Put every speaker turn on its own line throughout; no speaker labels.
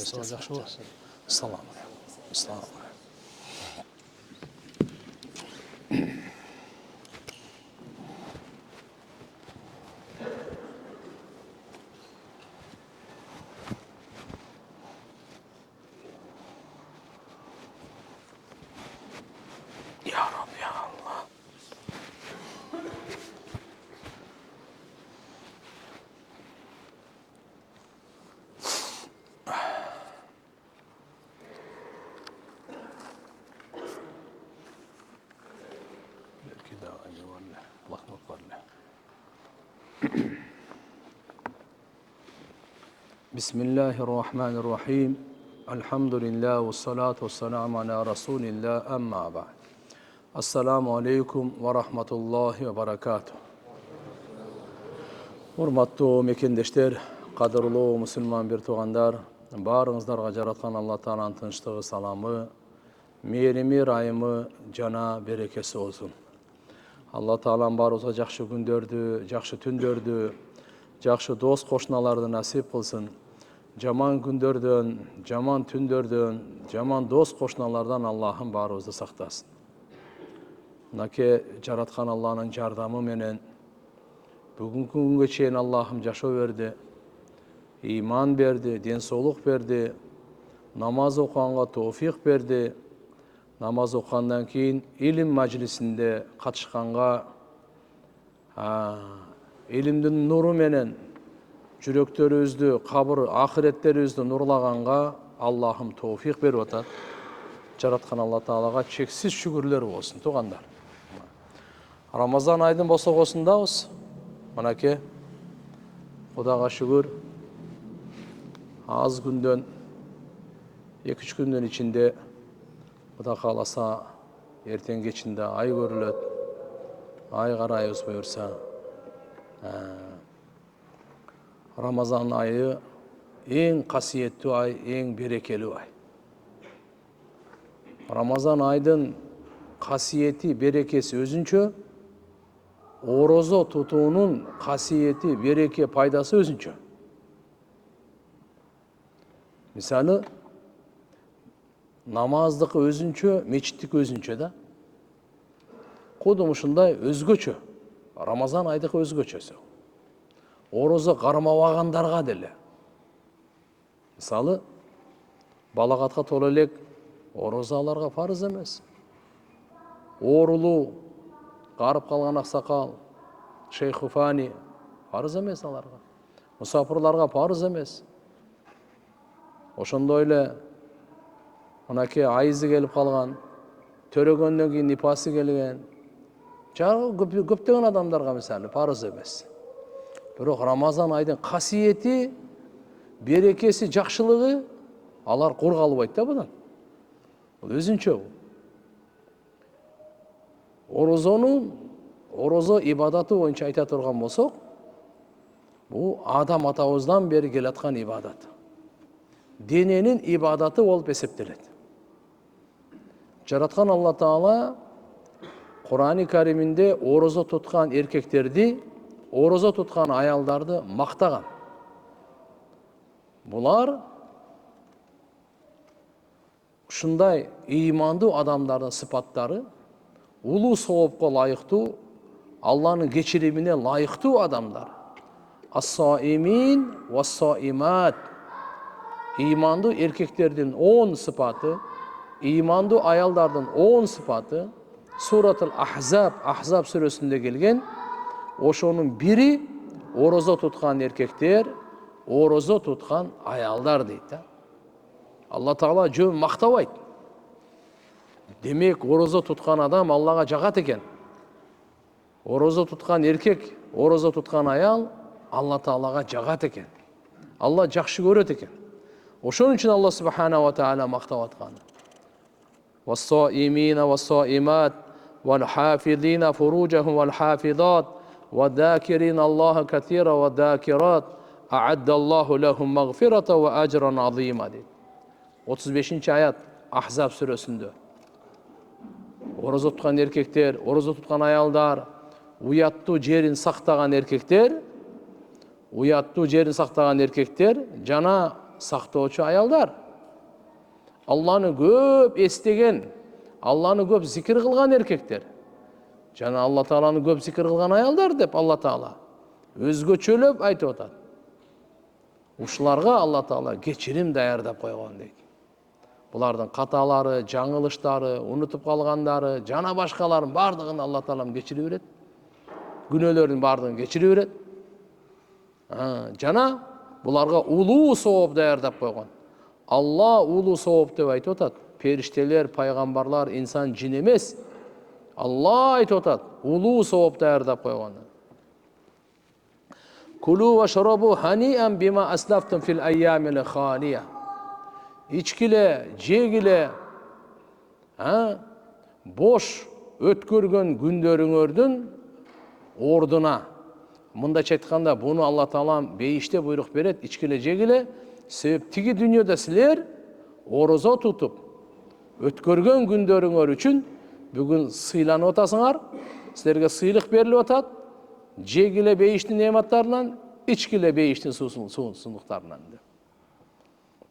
Жақсы болсын. Ассаламу алейкум. Ассаламу алейкум. Ya Rabbi, ya Allah. Belki daha önce var ne? Lakmak var ne? Bismillahirrahmanirrahim. Elhamdülillah ve salatu ve selamu ala Resulillah amma ba'd. Assalamu alaikum ve rahmatullahi ve barakatuh. Hurmatlı mekendешler, qadırlı Müslüman bir tuğandar, barыңыздарга жараткан Алла Тааланын тынчтыгы, саламы, мээрими, райымы, жана берекеси болсун. Алла Таалам барыбызга жакшы күндөрдү, жакшы түндөрдү, жакшы дос кошуналарды насип кылсын. Жаман күндөрдөн, жаман түндөрдөн, жаман дос кошуналардан Аллахым барыбызды сактасын. Мынакей жараткан Алланын жардамы менен бүгүнкү күнгө чейин Аллахым жашоо берди, иман берди, ден соолук берди, намаз окуганга тоофик берди. Намаз окугандан кийин илим мажлисинде катышканга, илимдин нуру менен жүрөктөрүбүздү, кабыр ахиреттерибизди нурлаганга Аллахым тоофик берип атат. Жараткан Алла Таалага чексиз шүгүрлөр болсун, туугандар. Рамазан айдын босогосундабыз. Мынакей, Кудайга шүгүр, аз күндөн, 2-3 күндөн ичинде Кудай кааласа эртең кечинде ай көрүлөт. Ай карайбыз буюрса. Рамазан айы эң касиеттүү ай, эң берекелүү ай. Рамазан айдын касиети, берекеси өзүнчө, орозо тутуунун касиети, береке, пайдасы өзүнчө. Мисалы, намаздыкы өзүнчө, мечиттики өзүнчө да. Кудум ушундай өзгөчө. Рамазан айдыкы өзгөчөсү. Орозо кармабагандарга деле. Мисалы, балагатка толо элек орозо аларга парыз эмес. Оорулуу, карып калган аксакал, шейх Фани парыз эмес аларга. Мусафирларга парыз эмес. Ошондой эле мынакей айызы келип калган, төрөгөндөн кийин нипасы келген, көптөгөн адамдарга мисалы парыз эмес. Бирок Рамазан айдын касиети, берекеси, жакшылыгы алар кур калбайт да будан. Бул өзүнчө. Орозо ибадаты боюнча айта турган болсок, бул Адам атабыздан бери келаткан ибадат. Дененин ибадаты болуп эсептелет. Жараткан Алла Таала Кур'ан-ы Кариминде орозо туткан эркектерди, орозо туткан аялдарды мактаган. Булар ушундай ыймандуу адамдардын сыпаттары, улуу соопко лайыктуу, Алланын кечиримине лайыктуу адамдар. Ас-саимин ва-саимат. Ыймандуу эркектердин 10 сыпаты, ыймандуу аялдардын 10 сыпаты Суратул Ахзаб сүрөсүндө келген. Ошонун бири орозо туткан эркектер, орозо туткан аялдар дейт да. Алла Таала жөн мактабайт. Демек, орозо туткан адам Аллага жагат экен. Орозо туткан эркек, орозо туткан аял Алла Таалага жагат экен. Алла жакшы көрөт экен. Ошон үчүн Алла Субхана ва Таала мактап аткан. Вас-саимина вас-саимат вал-хафизина фуружахум вал-хафизат ва-закирин Аллаха катира ва-закират а'аддаллаху лахум магфирата ва ажран азима. 35-аят Ахзаб сүрөсүндө. Орозо туткан эркектер, орозо туткан аялдар, уяттуу жерин сактаган эркектер, жана сактоочу аялдар, Алланы көп эстеген, Алланы көп зикир кылган эркектер, жана Алла Тааланы көп зикир кылган аялдар деп Алла Таала өзгөчөлөп айтып атат. Ушуларга Алла Таала кечирим даярдап койгон дейт. Булардын каталары, жаңылыштары, унутуп калгандары, жана башкаларын бардыгын Алла Таалам кечире берет. Күнөөлөрдүн бардыгын кечире берет. Жана буларга улуу сооп даярдап койгон. Алла улуу сооп деп айтып атат. Периштелер, пайгамбарлар, инсан, жин эмес. Алла айтып атат, улуу сооп даярдап койгон. Кулу ва шарабу ханиан бима аслафтум фил айямил халия. Ичкиле, жегиле, бош өткөргөн күндөрүңөрдүн ордуна. Мындайча айтканда, буну Алла Таалам бейиште буйрук берет, ичкиле, жегиле. Себеп тиги дүйнөдө силер орозо тутуп өткөргөн күндөрүңөр үчүн бүгүн сыйланып атасыңар, силерге сыйлык берилип атат. Жегиле бейиштин нематтарынан, ичкиле бейиштин суунуктарынан.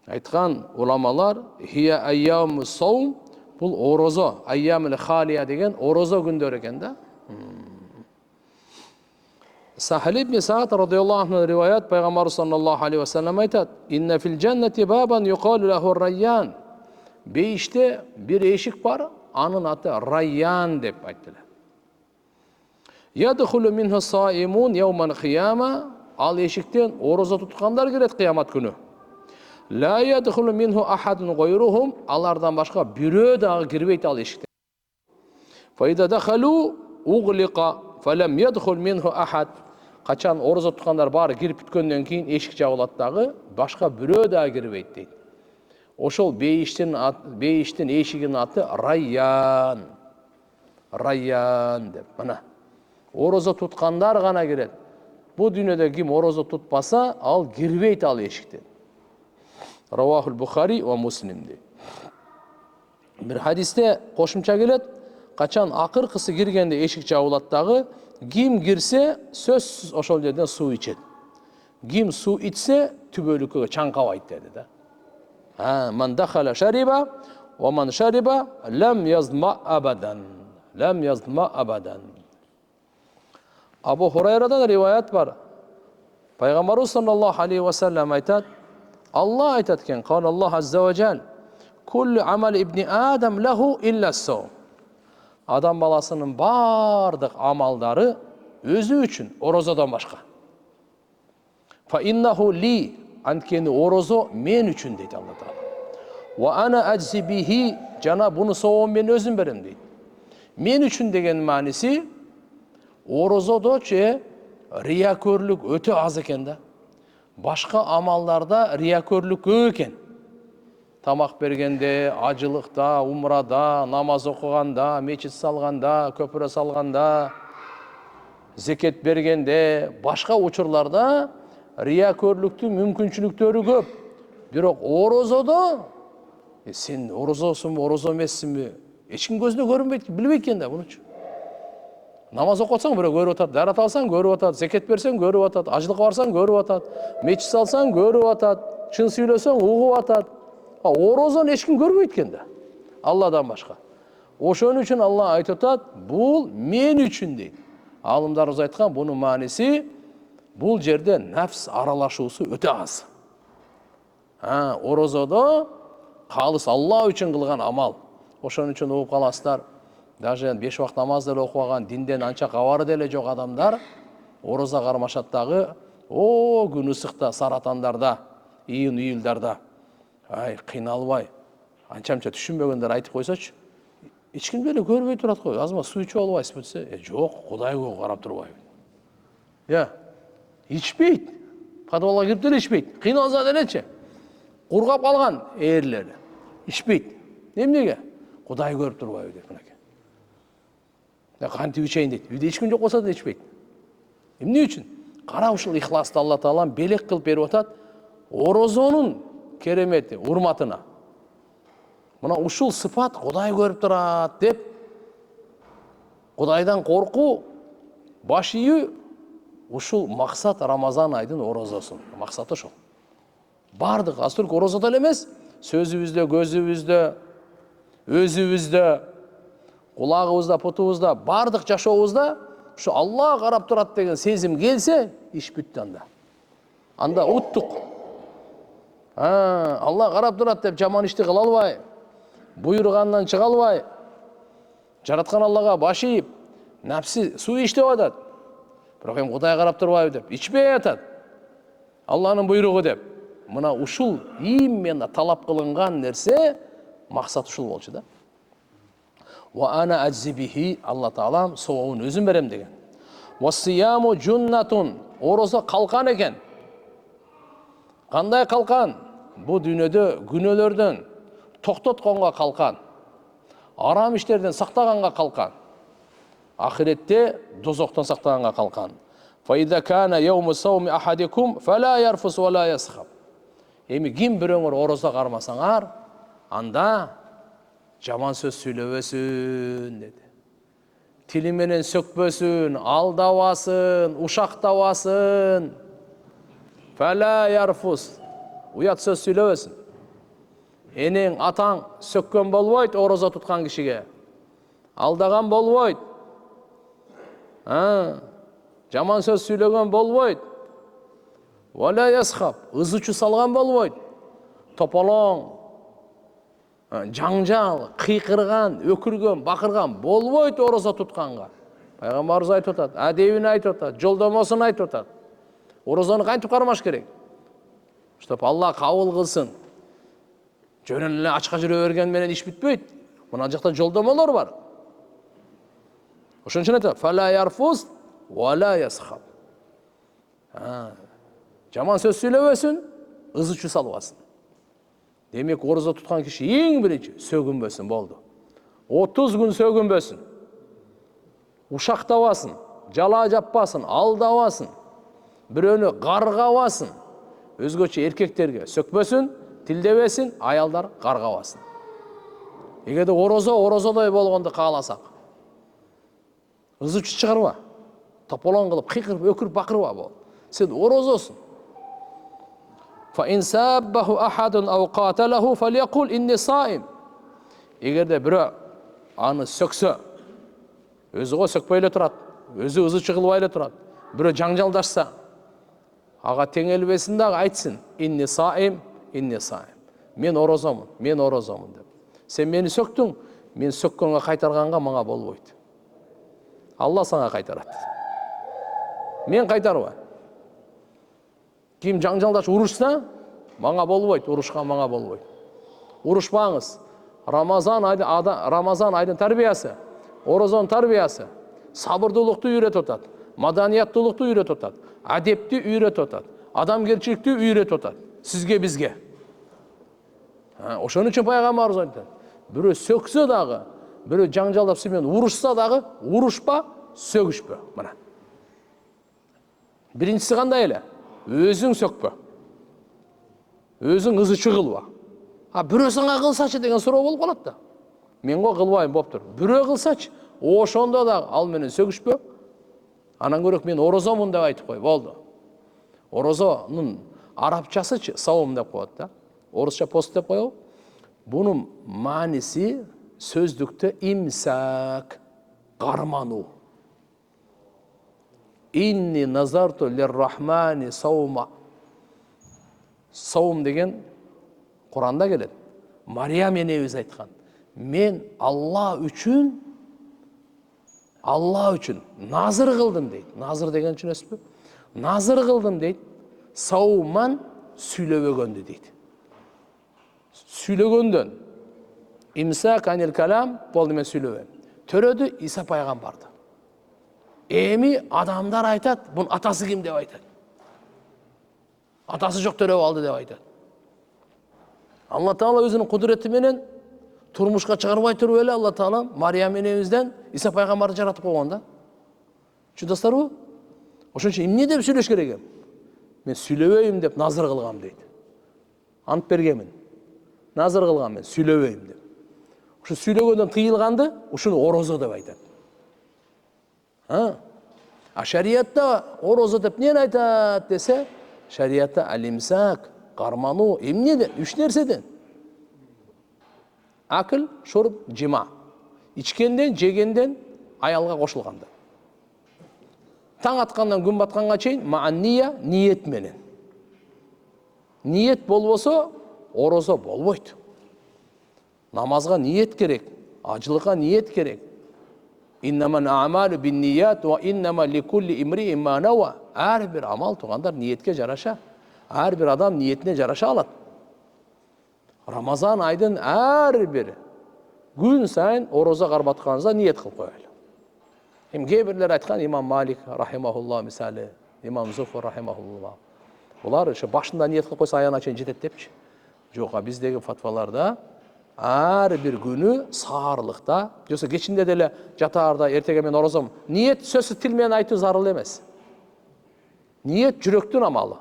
Айткан уламалар, хия айям саум, бул орозо, айямил халия деген орозо күндөр экен да. Сахил ибн Саад радиаллаху анху риваят, пайгамбар саллаллаху алейхи ва саллям айтат: "Инна фил джаннати бабан юқалу лаху райян." Бейиште бир эшик бар, анын аты Райян деп айтылат. Ядхулу минху саимун яуман қияма, ал эшиктен орозо туткандар кирет кыямат күнү. Ла ядхулу минху ахадун гайрухум, алардан башка бирөө дагы кирбейт ал эшиктен. Файда дахалу углиqa фалам ядхул минху ахад. Качан орозо туткандар баары кирип бүткөндөн кийин эшик жабылат дагы, башка бирөө дагы кирбейт дейт. Ошол бейиштин эшигинин аты Райян. Райян деп. Мына орозо туткандар гана кирет. Бу дүйнөдө ким орозо тутпаса, ал кирбейт ал эшиктен. Равахул Бухари ва Муслим дейт. Бир хадисте кошумча келет, качан акыркысы киргенде эшик жабылат дагы, ким кирсе сөзсүз ошол жерден суу ичет. Ким суу ичсе түбөлүккө чаңкабайт деди да. Ман дахала шариба ва ман шариба лам язма абадан. Лам язма абадан. Абу Хурайрадан риваят бар. Пайгамбарыбыз саллаллаху алейхи ва саллям айтат: Алла айтат экен, кал Аллах азза ва жал, куллу амал ибни адам лаху илля саум. Адам баласынын бардык амалдары өзү үчүн, орозодон башка. Фа иннаху ли, анткени орозо мен үчүн дейт Алла Таала. Ва ана аджзи бихи, жана буну сообун мен өзүм берем дейт. Мен үчүн деген мааниси, орозодочу риякөрлүк өтө аз экен да. Башка амалдарда риякөрлүк көп экен. Тамак бергенде, ажылыкта, умрада, намаз окуганда, мечит салганда, көпүрө салганда, зекет бергенде, башка учурларда риякөрлүктүн мүмкүнчүлүктөрү көп. Бирок орозодо сен орозосунбу, орозо эмессиңби? Эч ким көзүнө көрүнбөйт, билбейт экен да мунучу. Намаз окутсаң бирөө көрүп атат, дарат алсаң көрүп атат, зекет берсең көрүп атат, ажылыкка барсаң көрүп атат, мечит салсаң көрүп атат, чын сүйлөсөң угуп атат. Орозону эч ким көрбөйт экен да. Алладан башка. Ошон үчүн Алла айтып атат, бул мен үчүн дейт. Алымдарыбыз айткан, бунун мааниси бул жерде нафс аралашуусу өтө аз. Орозодо калыс Алла үчүн кылган амал. Ошон үчүн угуп каласыздар. Даже 5 вакыт намаз деле окубаган, динден анча кабары деле жок адамдар ороза кармашат дагы, күн ысыкта, саратандарда, июлдарда. Кыйналбай, анча-мынча түшүнбөгөндөр айтып койсочу, эч ким деле көрбөй турат го. Азырма суу ичип албайсызбы десе, жок, Кудай көп карап турбайбы. Ичпейт. Подвалга кирип деле ичпейт. Кыйналса делечи. Кургап калган ээрлери. Ичпейт. Эмнеге? Кудай көрүп турбайбы деп мынакей. Кантип ичейин дейт. Үйдө эч ким жок болсо да ичпейт. Эмне үчүн? Кара ушул ихласты Алла Таалам белек кылып берип атат. Орозонун керемети, урматына. Мына ушул сыпат Кудай көрүп турат деп, Кудайдан коркуу, баш ийүү, ушул максат Рамазан айдын орозосун. Максаты ошол. Бардық, аз только оразада эле эмес, сөзүбүздө, көзүбүздө, өзүбүздө, кулагыбызда, путубузда, бардық жашообузда ушу Алла карап турат деген сезим келсе, иш бүттү анда. Анда уттук. Алла карап турат деп жаман ишти кыла албай, буйругандан чыга албай, жараткан Аллага баш ийип, напси суу иштеп атат. Бирок эми Кудай карап турбайбы деп ичпей атат. Алланын буйругу деп. Мына ушул именно талап кылынган нерсе, максат ушул болчу да. Ва ана аджибихи, Алла Таалам сообун өзүм берем деген. Вассияму джуннатун, ораза калкан экен. Кандай калкан? Бу дүйнөдө күнөөлөрдөн токтотконго калкан. Арам иштерден сактаганга калкан. Ахиретте дозоктон сактаганга калкан. Фаида кана яуму сауми ахадикум фала ярфус вала ясхаб. Эми ким бирөөңөр ораза кармасаңар, анда жаман сөз сүйлөбөсүн деди. Тили менен сөкпөсүн, алдабасын, ушактабасын. Фала ярфус. Уят сөз сүйлөбөсүн. Энең, атаң сөккөн болбойт ораза туткан кишиге. Алдаган болбойт. Жаман сөз сүйлөгөн болбойт. Вала ясхаб, ызычу салган болбойт. Тополоң, жаңжал, кыйкырган, өкүргөн, бакырган болбойт ораза тутканга. Пайгамбарыбыз айтып атат, адебин айтып атат, жолдомосун айтып атат. Оразаны кантип кармаш керек? Чтоб Алла кабыл кылсын. Жөнөн эле ачка жүрө берген менен иш бүтпөйт. Мына жакта жолдомолор бар. Ошон үчүн айтат, фала ярфус вала ясхаб. Жаман сөз сүйлөбөсүн, ызычу салбасын. Демек, ораза туткан киши эң биринчи сөгүнбөсүн болду. 30 күн сөгүнбөсүн. Ушактабасын, жала жаппасын, алдабасын. Бирөөнү каргабасын. Өзгөчө эркектерге сөкпөсүн, тилдебесин, аялдар каргабасын. Эгерде оразодой болгонду кааласак, ызычу чыгарба. Тополоң кылып, кыйкырып, өкүрүп, бакырба бол. Сен оразосун. Fa in sabbahu ahadun aw qatalahu falyaqul inni saim. Эгерде бирөө аны сөксө, өзү го сөкпөй эле турат, өзү ызычы кылбай эле турат. Бирөө жаңжалдашса, ага теңелбесин дагы айтсын, inni saim, inni saim. Мен оразомун деп. Сен мени сөктүң, мен сөккөнгө кайтарганга мага болбойт. Алла сага кайтарат. Мен кайтарбайм. Ким жаңжалдаш урушса, мага болбойт, урушкан мага болбойт. Урушпаңыз. Рамазан айдын тарбиясы, оразанын тарбиясы, сабырдуулукту үйрөтүп атат, маданияттуулукту үйрөтүп атат, адепти үйрөтүп атат, адамгерчиликти үйрөтүп атат. Сизге, бизге. Ошон үчүн пайгамбарыбыз айтты. Бирөө сөксө дагы, бирөө жаңжалдап сен урушса дагы, урушпа, сөгүшпө. Мына. Биринчиси кандай эле? Өзүң сөкпө. Өзүң ызычы кылба. Бирөө сага кылсачы деген суроо болуп калат да. Мен го кылбайм болуптур. Бирөө кылсачы, ошондо да ал менен сөгүшпө. Анан көрөк мен оразомун деп айтып кой, болду. Оразонун арабчасы саум деп коет да. Орусча пост деп коебу. Бунун мааниси сөздүктө имсак, кармануу. Inni nazartu lirrahmani sawma. Саум деген Куранда келет. Мариям энебиз айткан. Мен Алла үчүн назыр кылдым дейт. Назыр деген түшүнөсүзбү? Назыр кылдым дейт. Сауман сүйлөбөгөндү дейт. Сүйлөгөндөн. Имсак анил калам, болду мен сүйлөбөйм. Төрөдү Иса пайгамбарды. Эми адамдар айтат, бун атасы ким деп айтат. Атасы жок төрөп алды деп айтат. Алла Таала өзүнүн кудурети менен турмушка чыгарбай туруп эле Алла Таала Мариям энебизден Иса пайгамбарды жаратып койгон да. Чудастарбы? Ошон үчүн эмне деп сүйлөш керек эми? Мен сүйлөбөйм деп назыр кылгам дейт. Ант бергемин. Назыр кылгам мен, сүйлөбөйм деп. Ушу сүйлөгөндөн тыйылганды, ушуну ораза деп айтат. Шариятта ораза деп эмне айтат десе, шариятта алимсак, кармануу эмнеден? 3 нерседен. Акыл, шурб, жима. Ичкенден, жегенден, аялга кошулганда. Таң аткандан күн батканга чейин маания ниет менен. Ниет болбосо орозо болбойт. Намазга ниет керек, ажылыкка ниет керек. Иннаман а'малу бин-ният ва иннама ликулли имриин ма нава. Ар бир амал тугандар ниетке жараша. Ар бир адам ниетине жараша алат. Рамазан айдын ар бир күн сайын орозо карбатканыңызда ниет кылып коелу. Кээ бирлер айткан, имам Малик рахимахуллах мисалы, имам Зуфр рахимахуллах. Булар ошо башында ниет кылып койсо аяна чейин жетет депчи. Жок, биздеги фатваларда ар бир күнү саарлыкта, жосо кечинде деле жатаарда эртеге мен орозом. Ниет сөзсүз тил менен айтуу зарыл эмес. Ниет жүрөктүн амалы.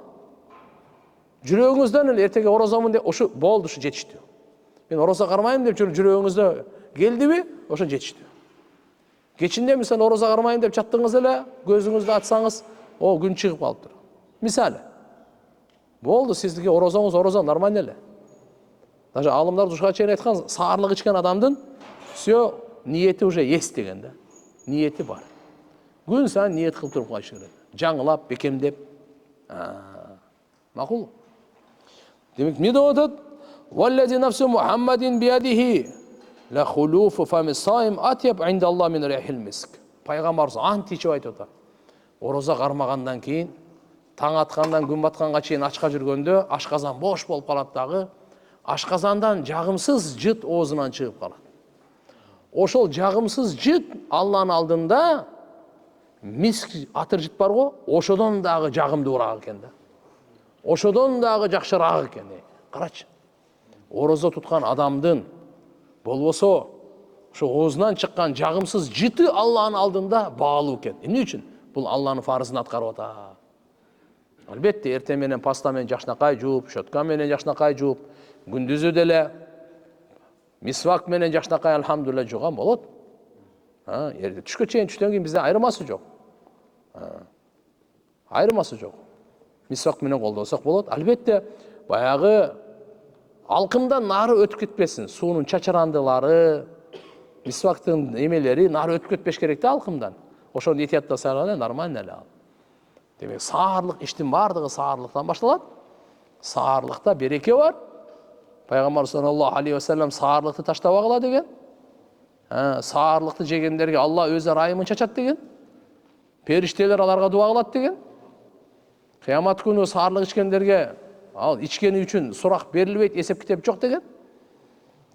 Жүрөгүңүздөн эле эртеге орозомун деп ошо болду, ошо жетиштүү. Мен орозо кармайм деп жүрөгүңүздө келдиби? Ошо жетиштүү. Кечинде мисалы орозо кармайм деп жаттыңыз эле, көзүңүздү ачсаңыз, о күн чыгып калыптыр. Мисалы. Болду, сиздики орозоңуз орозо нормально эле. Даже алымдар ушуга чейин айткан, саарлык ичкен адамдын всё ниети уже есть деген да. Ниети бар. Күн сайын ниет кылып туруп калыш керек. Жаңылап, бекемдеп. Макул. Демек, не деп атат? Валлади нафсу Мухаммадин биядихи ла хулуфу фами сайм атяб инда Аллах мин рихил миск. Пайгамбарыбыз ант ичип айтып атат. Орозо кармагандан кийин, таң аткандан күн батканга чейин ачка жүргөндө ашказан бош болуп калат дагы. Ашказандан жагымсыз жыт оозунан чыгып калат. Ошол жагымсыз жыт Алланын алдында миск атыр жыт бар го, ошодон дагы жагымдуураак экен да. Ошодон дагы жакшыраак экен. Карачы. Орозо туткан адамдын болбосо ошо оозунан чыккан жагымсыз жыты Алланын алдында баалуу экен. Эмне үчүн? Бул Алланын фарызын аткарып атат. Албетте эртең менен паста менен жакшынакай жууп, щетка менен жакшынакай жууп, күндүзү деле мисвак менен жакшынакай алхамдулилла жууган болот. Түшкө чейин, түштөн кийин бизде айырмасы жок. Айырмасы жок. Мисвак менен колдосок болот. Албетте баягы алкымдан нары өтүп кетпесин. Суунун чачарандылары, мисвактын эмелери нары өтүп кетпеш керек да алкымдан. Ошону этиятта сайлаганда нормально эле ал. Демек, саарлык иштин бардыгы саарлыктан башталат. Саарлыкта береке бар. Пайгамбар саллаллаху алейхи ва саллям саарлыкты таштабагыла деген. Саарлыкты жегендерге Алла өзү райымын чачат деген. Периштелер аларга дуа кылат деген. Кыямат күнү саарлык ичкендерге ал ичкени үчүн сурак берилбейт, эсеп китеп жок деген.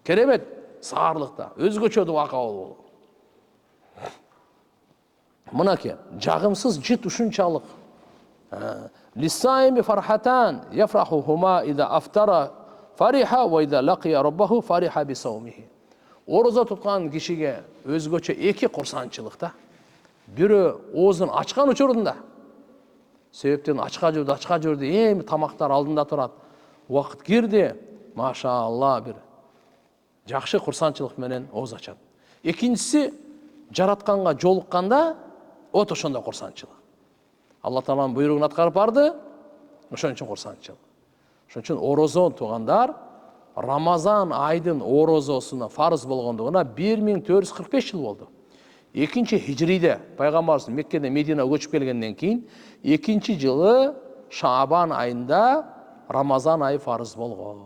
Керемет саарлыкта өзгөчө дуа кабыл болот. Мынаке, жагымсыз жыт ушунчалык. Лисайми фархатан яфрахухума иза афтара фариха ва иза лакия раббаху фариха бисаумихи. Орозо туткан кишиге өзгөчө эки курсанчылык да. Бирөө оозун ачкан учурунда. Себептен ачка жүрдү, эми тамактар алдында турат. Убакыт кирди, машалла бир жакшы курсанчылык менен ооз ачат. Экинчиси жаратканга жолукканда от ошондо курсанчылык. Алла Тааланын буйругун аткарып барды, ошон үчүн курсанчылык. Ошон үчүн орозо туугандар Рамазан айдын орозосуна фарыз болгондугуна 1445 жыл болду. Экинчи хижриде пайгамбарыбыз Меккеден Мединага көчүп келгенден кийин экинчи жылы Шаабан айында Рамазан айы фарыз болгон.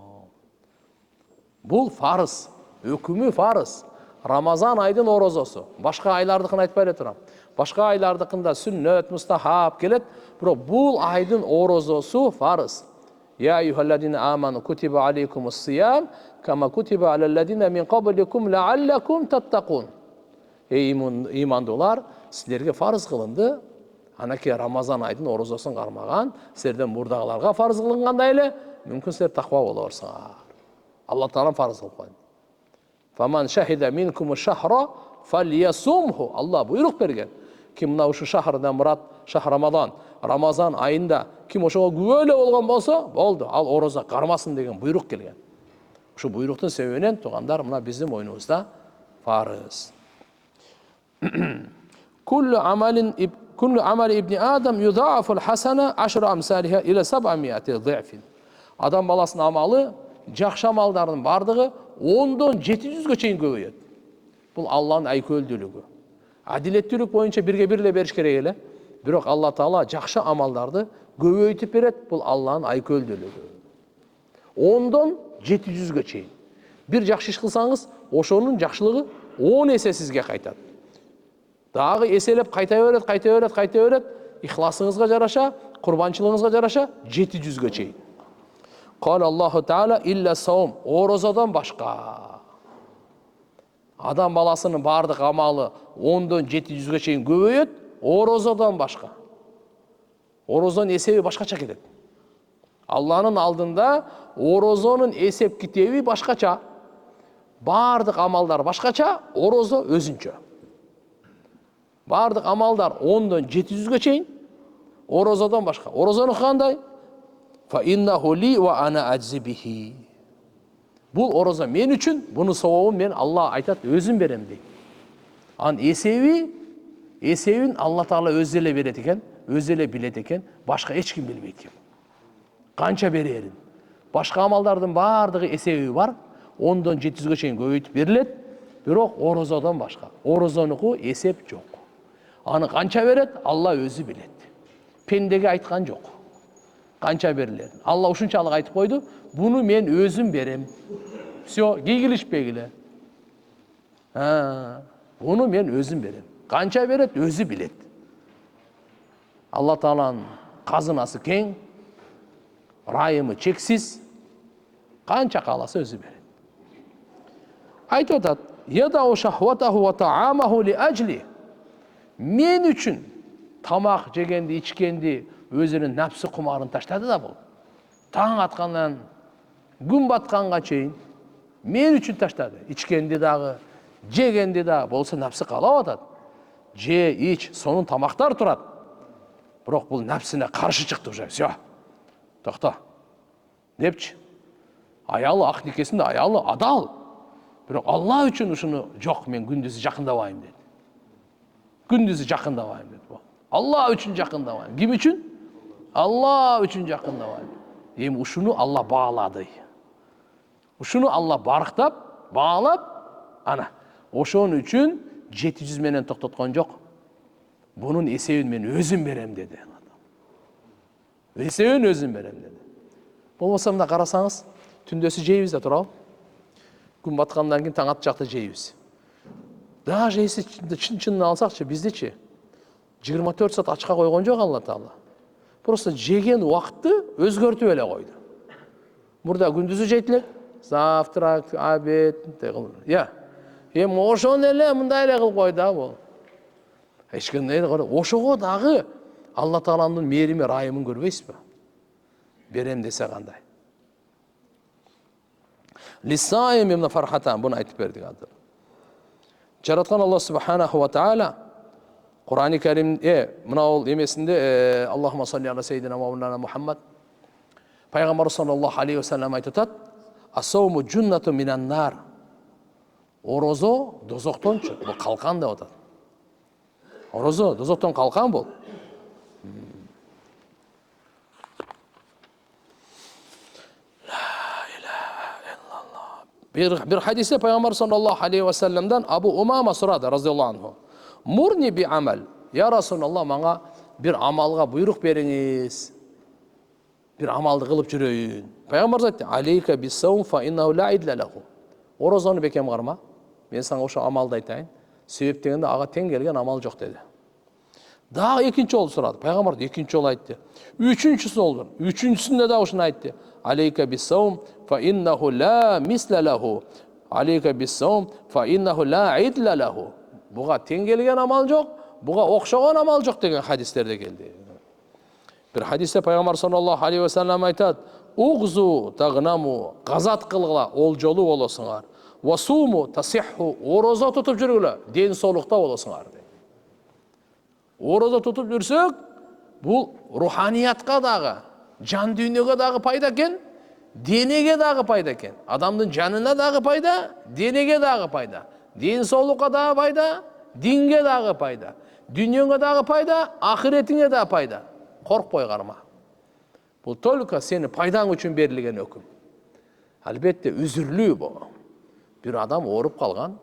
Бул фарыз, өкүмү фарыз. Рамазан айдын орозосу. Башка айлардыкын айтпай эле турам. Башка айлардыкында сүннөт, мустахаб келет, бирок бул айдын орозосу фарыз. Я айюхалладина аману кутиба алейкумус сиям кама кутиба алалладина мин qablikum la'allakum tattaqun. Эй имандуулар, силерге фарыз кылынды. Анаке Рамазан айдын орозосун кармаган, силерден мурдагыларга фарыз кылынгандай эле, мүмкүн силер таква болорсуңар. Алла Таала фарыз кылып койду. Фаман шахида минкум шахра фальясумху. Алла буйрук берген. Ким мына ушу шахрдан мурат, шахр Рамазан, Рамазан айында ким ошого күбөлө болгон болсо, болду. Ал орозо кармасын деген буйрук келген. Ушу буйруктун себебинен туугандар мына биздин мойнубузда фарыз. Kullu amali ibni Adam yudha'afu al-hasana 10 amsalha ila 700 ضعف. Адам баласының амалы, жақсы амалдардың бардығы 10-дан 700-ге чейін көбейеді. Бұл Алланың айкөлділігі. Әділеттілік бойынша бірге бірле беріш керек еле. Бірақ Алла Таала жақсы амалдарды көбейтіп береді. Бұл Алланың айкөлділігі. 10-дан 700-ге чейін. Bir жақсы іш қылсаңыз, ошоның жақсылығы 10 есе сізге қайтады. Дағы еселеп қайта береді. Ихласыңызға жараша, құрбаншылығыңызға жараша 700-ге чейін. Қал Аллаху Таала илля саум, оразадан башқа. Адам баласының бардық амалы 10-дан 700-ге чейін көбейеді, оразадан башқа. Оразаның есебі башқаша кетеді. Алланың алдында оразаның есеп китеби башқача. Бардық амалдар башқача, ораза өзінчө. Бардық амалдар 10-дан 700-ге чейін, оразадан башқа. Оразаны қандай? Фа иннаху ли ва ана аджзи бихи. Бұл ораза мен үшін, бұны сауабын мен Алла айтады, өзім берем дейді. Ан есебін Алла Таала өзеле береді екен, өзеле біледі екен, башқа ешкім білмейді екен. Қанша берерін. Башқа амалдардың бардығы есебі бар, 10-дан 700-ге чейін көбейтіп беріледі, бірақ оразадан башқа. Оразаныкі есеп жоқ. Аны қанша береді, Алла өзі біледі. Пендеге айтқан жоқ. Қанша беріледі. Алла ушунчалық айтып қойды, бұны мен өзім берем. Все, кегілішпегілі. Бұны мен өзім берем. Қанша береді, өзі біледі. Алла Тааланың қазынасы кең, райымы чексіз, қанша қаласы өзі береді. Айтып отады, «Ядау шахватаху ва таамаху ли ажли». Мен үшін тамақ жегенді, ичкенді, өзінің нәпсі құмарын таштады да бұл. Таң атқаннан, күн батқанға чейін мен үшін таштады. Ичкенді дағы, жегенді дағы болса нәпсі қалап атады. Же, ич, соның тамақтар тұрады. Бірақ бұл нәпсіне қаршы шықты уже. Все, тоқта. Депчі, аялы, ақ некесінде аялы, адал. Бірақ Алла үшін ұшыны жоқ, мен күндізі жақындавайым деді. Күндізі жақындавайым деді. Алла үшін жақындавайым. Кім үшін? Алла үшін жақындавайым. Ем ұшыны Алла бағалады. Ұшыны Алла барықтап, бағалап, ана, ошон үшін 700 менен тоқтатқан жоқ. Бұның есебін мен өзім берем деді. Есебін өзім берем деді. Бұл осамда қарасаңыз, түндесі жейбіз де тұрау. Күн батқандан кейін таң ат жақта жейбіз. Даже если чын-чынын алсақшы, бізде че 24 саат ачқа қойған жоқ Алла Таала. Просто жеген уақытты өзгертіп еле қойды. Burada күндізі жейтілек, завтрак, обед, я. Ошон эле мындай эле кылып койду бул. Ешкандай ошого дагы Алла Тааланын мээрими, райымын көрбөйсүзбү? Берем десе кандай. Лисаим имна фархатан, буну айтып бердик азыр. Жараткан Алла субханаху ва таала Кур'ан-ы Керим мына ол эмесинде Аллахума салли ала сейдина Мавлана Мухаммад Пайгамбар саллаллаху алейхи ва саллям айтат: "Асауму джуннату минан нар." Ораза дозоктон чык, бул калкан деп атат. Ораза дозоктон калкан бул. Bir hadiste Peygamber sallallahu aleyhi ve sellem'den Abu Umama sorады razıyallahu anhu. Murni bi amel. Ya Resulallah, bana bir amalga buyruk beriniz. Bir amaldı kılıp жүрөйүн. Peygamber aytты: "Aleyke bis savm fa innahu la idla lahu." Orazаны бекем карма. Мен сага ошо амалды айтайын. Себеп дегенде ага тең келген амал жок деди. Дагы экинчи жолу сурады. Пайгамбар экинчи жолу айтты. Үчүнчүсү болду. Үчүнчүсүндө да ушуну айтты. Алейка бис-савм фа иннаху ла мисла лаху. Алейка бис-савм фа иннаху ла идла лаху. Буга тең келген амал жок, буга окшогон амал жок деген хадистерде келди. Bir hadiste Peygamber sallallahu aleyhi ve sellem aytат: "Угзу тагнаму, газат кылгыла, олжолу болосуңар. Васуму тасиху, ораза тутуп жүргүлө, ден соолукта болосуңар." Ораза тутуп жүрсөк, бул руханиятка дагы, жан дүйнөгө дагы пайда экен, денеге дагы пайда экен. Адамдын жанына дагы пайда, денеге дагы пайда. Ден соолукка дагы пайда, динге дагы пайда. Дүйнөңө дагы пайда, ахиретиңе дагы пайда. Коркпой карма. Бұл только сені пайдаң үшін берілген өкім. Әлбетте үзірлүү бұл. Bir adam оорып қалған,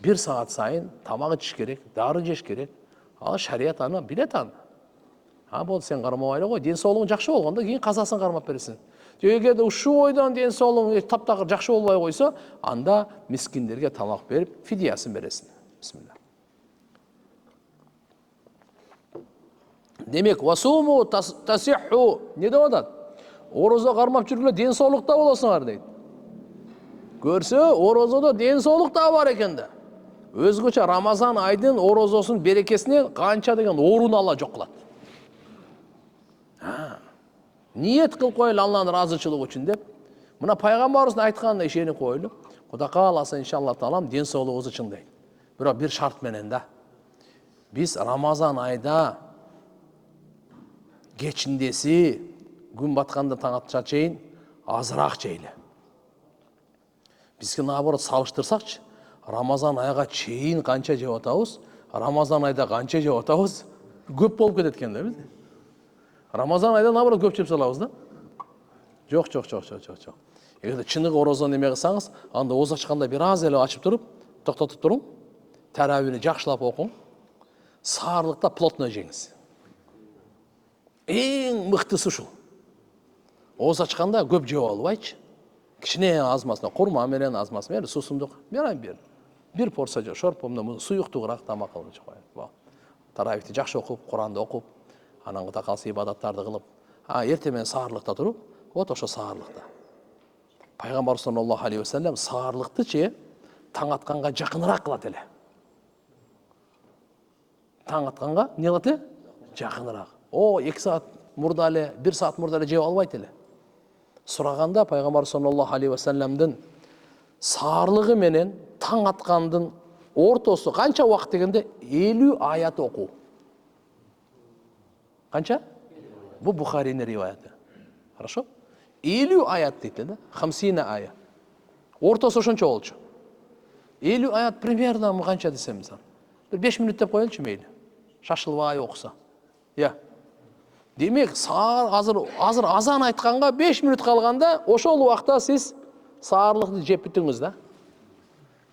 1 саат сайын тамақ ішіш керек, дары жеш керек. Ал шариат аны билет аны. Бұл сен қармабайлы ғой, денсаулығың жақсы болғанда кейін қазасын қармап бересің. Егер ушу ойдан денсаулығың таптақыр жақсы болбай қойса, анда мискиндерге тамақ беріп, фидиясын бересің. Бисмилла. Демек, васуму тасиху, не деп атат? Ораза қармап жүргенде денсаулықта боласыңар дейді. Көрсе, оразада денсаулықта бар екен де. Өзгөчө Рамазан айдын оразасын берекесіне қанша деген орын Алла жоқ қылады. Ниет қылып қойылы Алланың разычылығы үшін деп. Мына пайғамбарымыздың айтқанына ишеніп қойылып, Құда қаласа иншалла таалам денсаулығыңызды чыңдайды. Бірақ бір шарт менен да. Біз Рамазан айда кечиндеси күн батқанда таң атқанша чейин азырақ жейлі. Бізге наоборот салыштырсақчы, Рамазан айға чейин қанша жеп атабыз, Рамазан айда қанша жеп атабыз, көп болып кетет екен да біз. Рамазан айда наоборот көп жеп салабыз да. Жоқ. Егер чыныгы ораза неме кылсаңыз, анда ооза ачканда бир аз эле ачып туруп, токтотуп туруң, таравини жакшылап окуң, саарлыкта плотно жеңиз. Эң мыктысы ушул. Ооза ачканда көп жеп албайчы. Кичине азмасына, курма менен азмасы менен суусундук берем. Бир порция же шорпомдо суюктуураак тамак кылып коюп. Таравихти жакшы окуп, Куранды окуп, анан Куда калса ибадаттарды кылып, эртең менен саарлыкта туруп, вот ошо саарлыкта. Пайгамбар саллаллаху алейхи ва саллям саарлыктычы таң атканга жакыныраак кылат эле. Таң атканга не кылат эле? Жакыныраак. 2 саат мурда эле, 1 саат мурда эле жеп албайт эле. Сураганда Пайгамбар саллаллаху алейхи ва саллямдын саарлыгы менен таң аткандын ортосу канча убакыт дегенде 50 аят окуу. Канча? Бу Бухаринин риваяты. Хорошо? 50 аят дейді да? 50 ая. Ортосу ошончо болчу. 50 аят примерно канча десем мисалы. Bir 5 минут деп коелучу мейли. Шашылбай окуса. Демек, азыр азан айтканга 5 минут калганда, ошол убакта сиз саарлыкты жеп бүтүңүз да.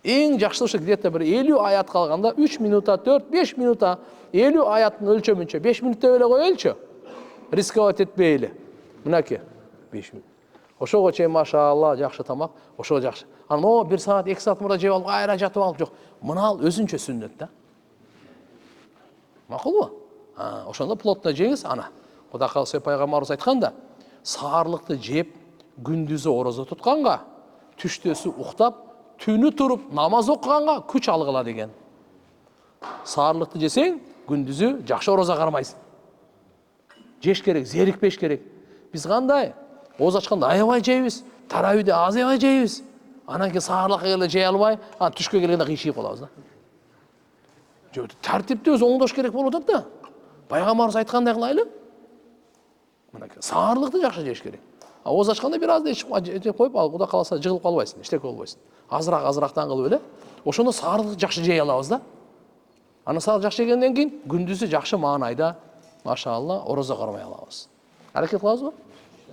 Эң жакшысы где-то bir 50 аят калганда 3 минута, 4-5 минута 50 аяттын өлчөмүнчө 5 минут деп эле коелучу. Рисковать этпейли. Мынакей 5 минут. Ошого чейин машалла жакшы тамак, ошого жакшы. Анан 1 саат, 2 саат мурда жеп алып, кайра жатып алып жок. Мына өзүнчө сүннөт да. Макулбу? Ошондо плотно жеңиз ана. Куда калса пайгамбарыбыз айтканда, саарлыкты жеп, күндүзү ораза тутканга, түштөсү уктап, түнү туруп намаз окуганга күч алгыла деген. Саарлыкты жесең, күндүзү жакшы ораза кармайсың. Жеш керек, зерикпеш керек. Биз кандай? Ооза ачканда аябай жейбиз, таравиде аз аябай жейбиз. Анан кийин саарлыкка келе жей албай, түшкө келгенде кыйшыйып калабыз да. Тартипти өзү оңдош керек болуп атат да. Пайгамбарыбыз айткандай кылайлы. Мынакей саарлыкты жакшы жеш керек. Ооза ачканда бир аз жеп коюп, Куда каласа жыгылып калбайсың, иштеп болбойсуң. Азыраак кылып эле, ошондо саарлыкты жакшы жей алабыз да. Анан саарлык жакшы жегенден кийин күндүзү жакшы маанайда, машалла, ораза кармай алабыз. Аракет кылабызбы?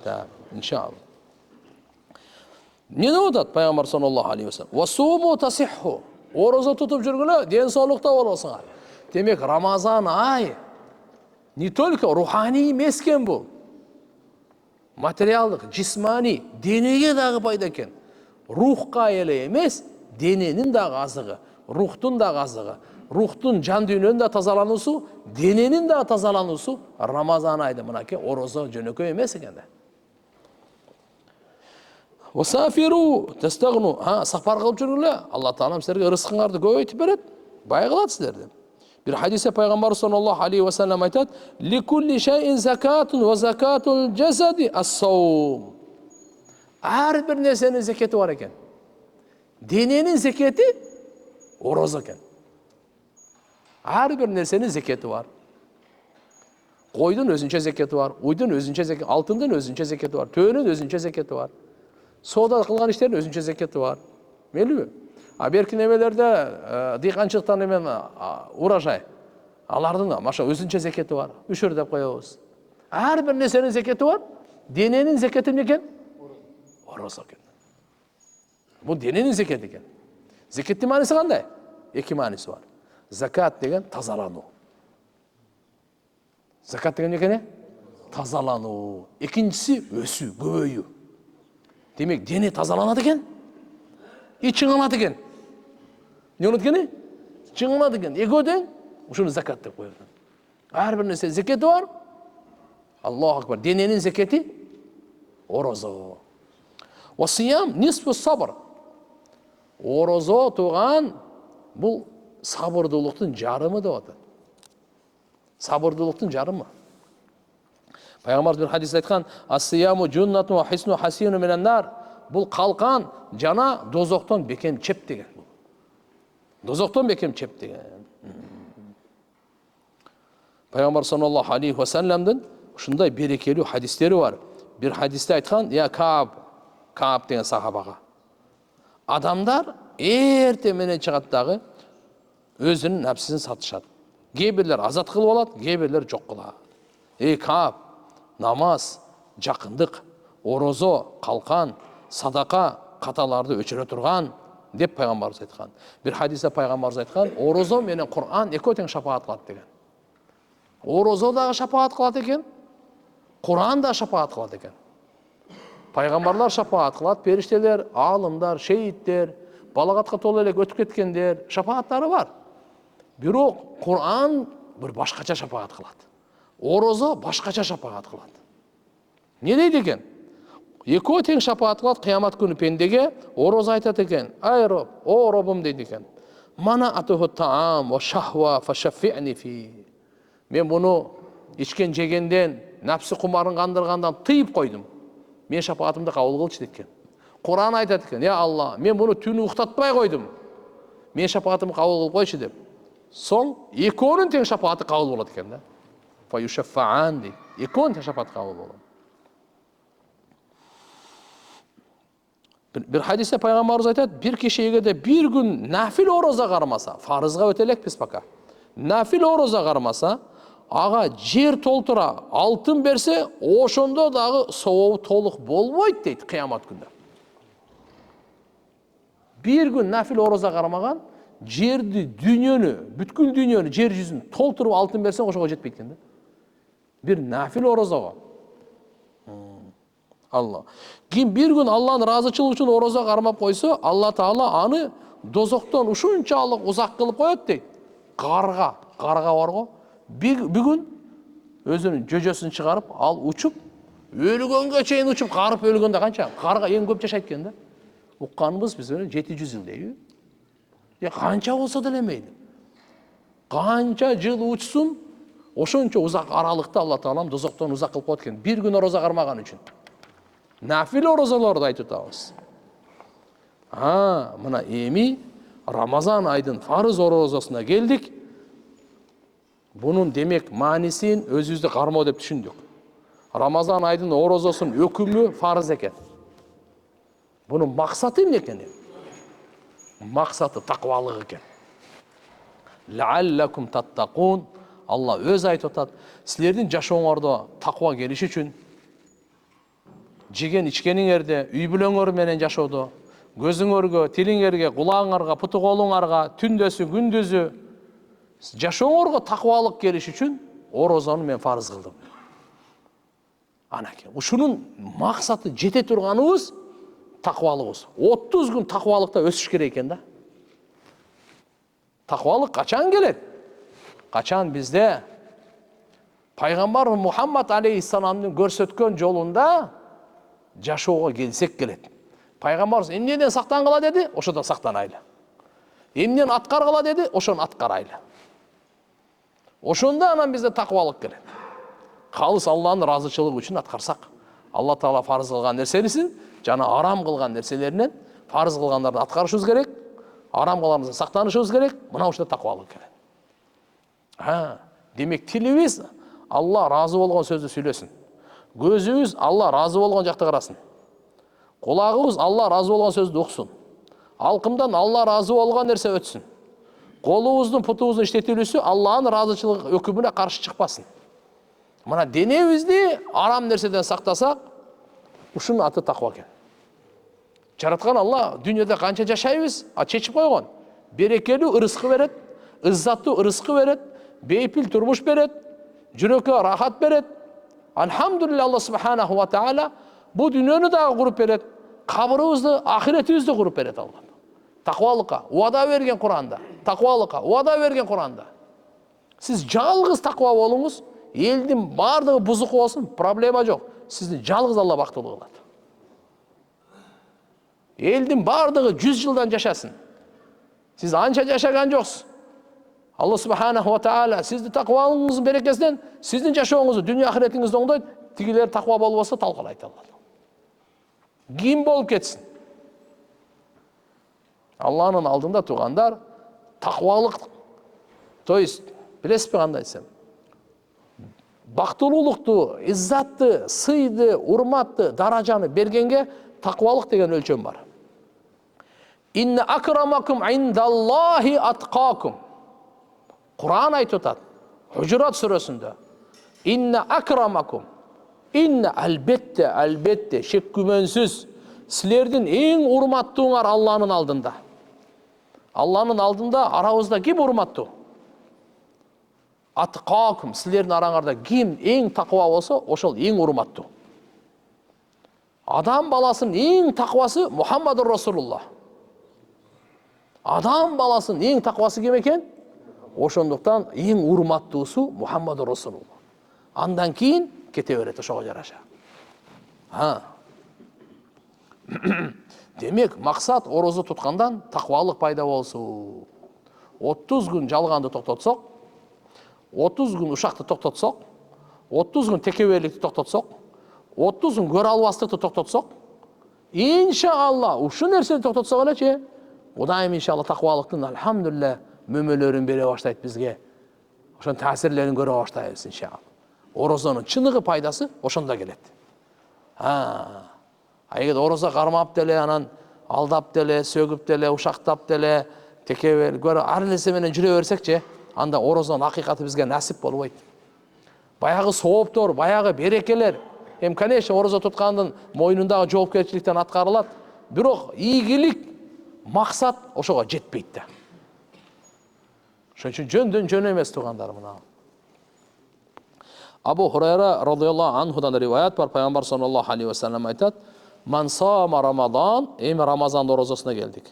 Да, иншалла. Не деп атат Пайгамбар саллаллаху алейхи ва саллям? Васуму тасиху. Ораза тутуп жүргүлө денсаулыкта болосуңар. Демек, Рамазан ай не только руханий эмес экен бул. Материалдык, жисмани, денеге дагы пайда экен. Рухка эле эмес, дененин дагы азыгы, рухтун дагы азыгы, рухтун жан дүйнөнүн да тазалануусу, дененин да тазалануусу Рамазан айда мынакей ораза жөнөкөй эмес экен да. Васафиру тастагну. Сапар кылып жүргүлө, Алла таалам силерге рызкыңарды көбөйтүп берет, бай кылат силерди. Bir hadise Peygamber sallallahu aleyhi ve sellem aytat, "Likulli şeyin zakatun ve zakatul cesedi as-savm." Her bir nersenin zeketi var eken. Denenin zeketi orazı eken. Her bir nersenin zeketi var. Koydun özünçe zeketi var, uydun özünçe zeketi, altından özünçe zeketi var, töğünün özünçe zeketi var. Soda kılgan işlerin özünçe zeketi var. Meli mi? Берки немелерде дыйканчылыктан эмен урожай. Алардын маша өзүнчө зекети бар. Үшөр деп коебуз. Ар бир нерсенин зекети бар. Дененің зекеті не екен? Ораза екен. Бұл дененің зекеті екен. Зекеттің мәнісі қандай? Екі мәнісі бар. Закат деген тазалану. Закат деген не екен? Тазалану. Екіншісі өсу, көбею. Демек, дене тазаланады екен, чыңалады екен. Не болады екен? Чыңалады екен. Екеуден, ушуну закат деп қойды. Әрбір нәрсе зекеті бар. Аллаху акбар. Дененің зекеті ораза. Уасиям нисфу сабр. Ораза туған бұл сабырдылықтың жарымы деп атады. Сабырдылықтың жарымы. Пайғамбар бір хадис айтқан: "Ас-сияму джуннату ва хисну хасину минан нар." Бұл қалқан жана дозоқтан бекем чеп деген. Дозоқтан бекем чеп деген. Пайғамбар саллаллаху алейхи ва салламдың ушундай берекелүү хадистери бар. Bir hadiste айтқан: "Я Кааб деген сахабаға. Адамдар ерте менен чыгаттагы өзүнүн нәпсисин сатышат. Кейбірлер азат кылып алат, кейбірлер жок кылат. Кааб, намаз, жакындык, орозо, калкан, садака каталарды өчүрө турган" деп пайгамбарыбыз айткан. Bir hadiste пайгамбарыбыз айткан: "Орозо менен Кур'ан экөө тең шапаат кылат" деген. Орозо дагы шапаат кылат экен, Кур'ан да шапаат кылат экен. Пайгамбарлар шапаат кылат, периштелер, алымдар, шейиттер, балагатка толо элек өтүп кеткендер шапааттары бар. Бирок Кур'ан bir башкача шапаат кылат. Орозо башкача шапаат кылат. Не дейт экен? Экөө тең шапаат кылат кыямат күнү пендеге. Орозо айтат экен: "Ай Роб, о Робум" дейт экен. "Мана атуху таам ва шахва фашаффини фи." Мен буну ичкен жегенден, нәпсі құмарын қандырғандан тыйып қойдым. Мен шапаатымды қабыл қылшы деп екен. Құран айтады екен: "Я Алла, мен бұны түні ұйықтатпай қойдым. Мен шапаатымды қабыл қылып қойшы" деп. Соң екеуінің тең шапааты қабыл болады екен да. Фаюшаффаан дейді. Екеуінің тең шапааты қабыл болады. Bir hadiste Peygamberimiz айтады: "Bir kişi егер де bir gün nafil oruza қармаса, farızға өтелekпіз пока. Nafil oruza қармаса, аға жер толтыра алтын берсе, ошондо дагы сообу толук болбойт" дейт кыямат күндө. Bir gün nafil oruza кармаган, жерди, дүйнөнү, бүткүл дүйнөнү, жер жүзүн толтуруп алтын берсең, ошого жетпейт экен да. Bir nafil oruzaga. Allah. Ким bir gün Allah'ın разычылыгы үчүн ораза кармап койсо, Алла Таала аны дозоктон ушунчалык узак кылып коет дейт. Карга бар го. Бүгүн өзүнүн жөжөсүн чыгарып, ал учуп, өлгөнгө чейин учуп, карып өлгөндө канча? Карга эң көп жашайт экен да. Укканыбыз биз 700 жыл дейби. Канча болсо деле мейли. Канча жыл учсун, ошончо узак аралыкта Алла Таалам дозоктон узак кылып коет экен. Bir gün ораза кармаган үчүн. Nafil orazalарды айтып атабыз. Мына эми Рамазан айдын фарыз оразасына келдик. Bunun демек маанисин өзүбүздү кармоо деп түшүндүк. Рамазан айдын оразасын өкүмү фарыз экен. Bunun максаты эмне экен? Максаты таквалык экен. Лааллакум таттакун. Алла өз айтып атат: "Силердин жашооңордо таква келиш үчүн жеген ичкениңерде, үй бүлөңөр менен жашоодо, көзүңөргө, тилиңерге, кулагыңарга, путу колуңарга, түндөсү, күндүзү жашооңорго таквалык келиш үчүн оразаны мен фарыз кылдым." Анакей, ушунун максаты жете турганыбыз таквалыгыбыз. 30 күн таквалыкта өсүш керек экен да. Таквалык качан келет? Качан бизде Пайгамбар Мухаммад алейхиссаламдын көрсөткөн жолунда жашоого келсек келет. Пайгамбарыбыз эмнеден сактангыла деди, ошодон сактанайлы. Эмнени аткаргыла деди, ошону аткарайлы. Ошондо анан бизде таквалык келет. Калыс Алланын разычылыгы үчүн аткарсак, Алла Таала фарыз кылган нерсенисин жана арам кылган нерселеринен фарыз кылгандарды аткарышыбыз керек, арам кылгандардан сактанышыбыз керек. Мына ушунда таквалык келет. Демек тилибиз Алла разы болгон сөздү сүйлөсүн. Көзүбүз Алла разы болгон жакты карасын. Кулагыбыз Алла разы болгон сөздү уксун. Алкымдан Алла разы болгон нерсе өтсүн. Колубуздун, путубуздун иштетилүүсү Алланын разычылык өкүмүнө каршы чыкпасын. Мына денебизди арам нерседен сактасак, Ушунун аты таква экен. Жараткан Алла дүйнөдө канча жашайбыз, чечип койгон. Берекелүү ырыскы берет, ыззаттуу ырыскы берет, бейпил турмуш берет, жүрөккө рахат берет. Алхамдулилlah Алла субханаху ва таала бу дүйнөнү дагы куруп берет, кабырыбызды, ахиретибизди куруп берет Алла. Таквалыкка уада берген Куранда, таквалыкка уада берген Куранда. Сиз жалгыз таква болуңуз, элдин бардыгы бузук болсун, проблема жок. Сизди жалгыз Алла бактылуу кылат. Элдин бардыгы 100 жылдан жашасын. Сиз анча жашаган жоксуз. Алла субханаху ва таала сизди таквалыгыңыздын берекесинен сиздин жашооңузду, дүйнө ахиретиңизди оңдойт. Тигилер таква болбосо талкалайт Алла. Ким болуп кетсин? Алланын алдында тургандар таквалык, то есть билесизби кандай десем? Бактылуулукту, иззатты, сыйды, урматты, даражаны бергенге таквалык деген өлчөм бар. Инна акрамакум индаллахи аткакум. Кур'ан айтып атат. Хужурат сүрөсүндө. Инна акрамакум. Инна албетте, шек күмөнсүз силердин эң урматтууңар Алланын алдында. Алланын алдында арабызда ким урматтуу? Аткакум, силердин араңарда ким эң таква болсо, ошол эң урматтуу. Адам баласынын эң таквасы Мухаммадур Расулуллах. Адам баласынын эң таквасы ким экен? Ошондуктан эң урматтуусу Мухаммадур Расулуллах. Андан кийин кете берет ошого жараша. Демек, максат орозо туткандан таквалык пайда болсун. 30 күн жалганды токтотсок, 30 күн ушакты токтотсок, 30 күн текеберликти токтотсок, 30 күн көрө албастыкты токтотсок, иншалла ушул нерсени токтотсок элечи, Кудайым иншалла таквалыктын алхамдулилlah мөмөлөрүн бере баштайт бизге. Ошон таасирлерин көрө баштайбыз иншалла. Орозонун чыныгы пайдасы ошондо келет. Эгер орозо кармап деле, анан алдап деле, сөгүп деле, ушактап деле, текебер көрө ар нерсе менен жүрө берсекчи, анда орозонун акыйкаты бизге насип болбойт. Баягы сооптор, баягы берекелер, конечно, орозо туткандын мойнундагы жоопкерчиликтен аткарылат, бирок ийгилик максат ошого жетпейт да. Ошон үчүн жөндөн жөн эмес тугандар мына. Абу Хурайра радhiyallahu анхудан риваят бар, пайгамбар саллаллаху алейхи ва саллям айтат: "Ман сама Рамадан", эми Рамазан орозосуна келдик.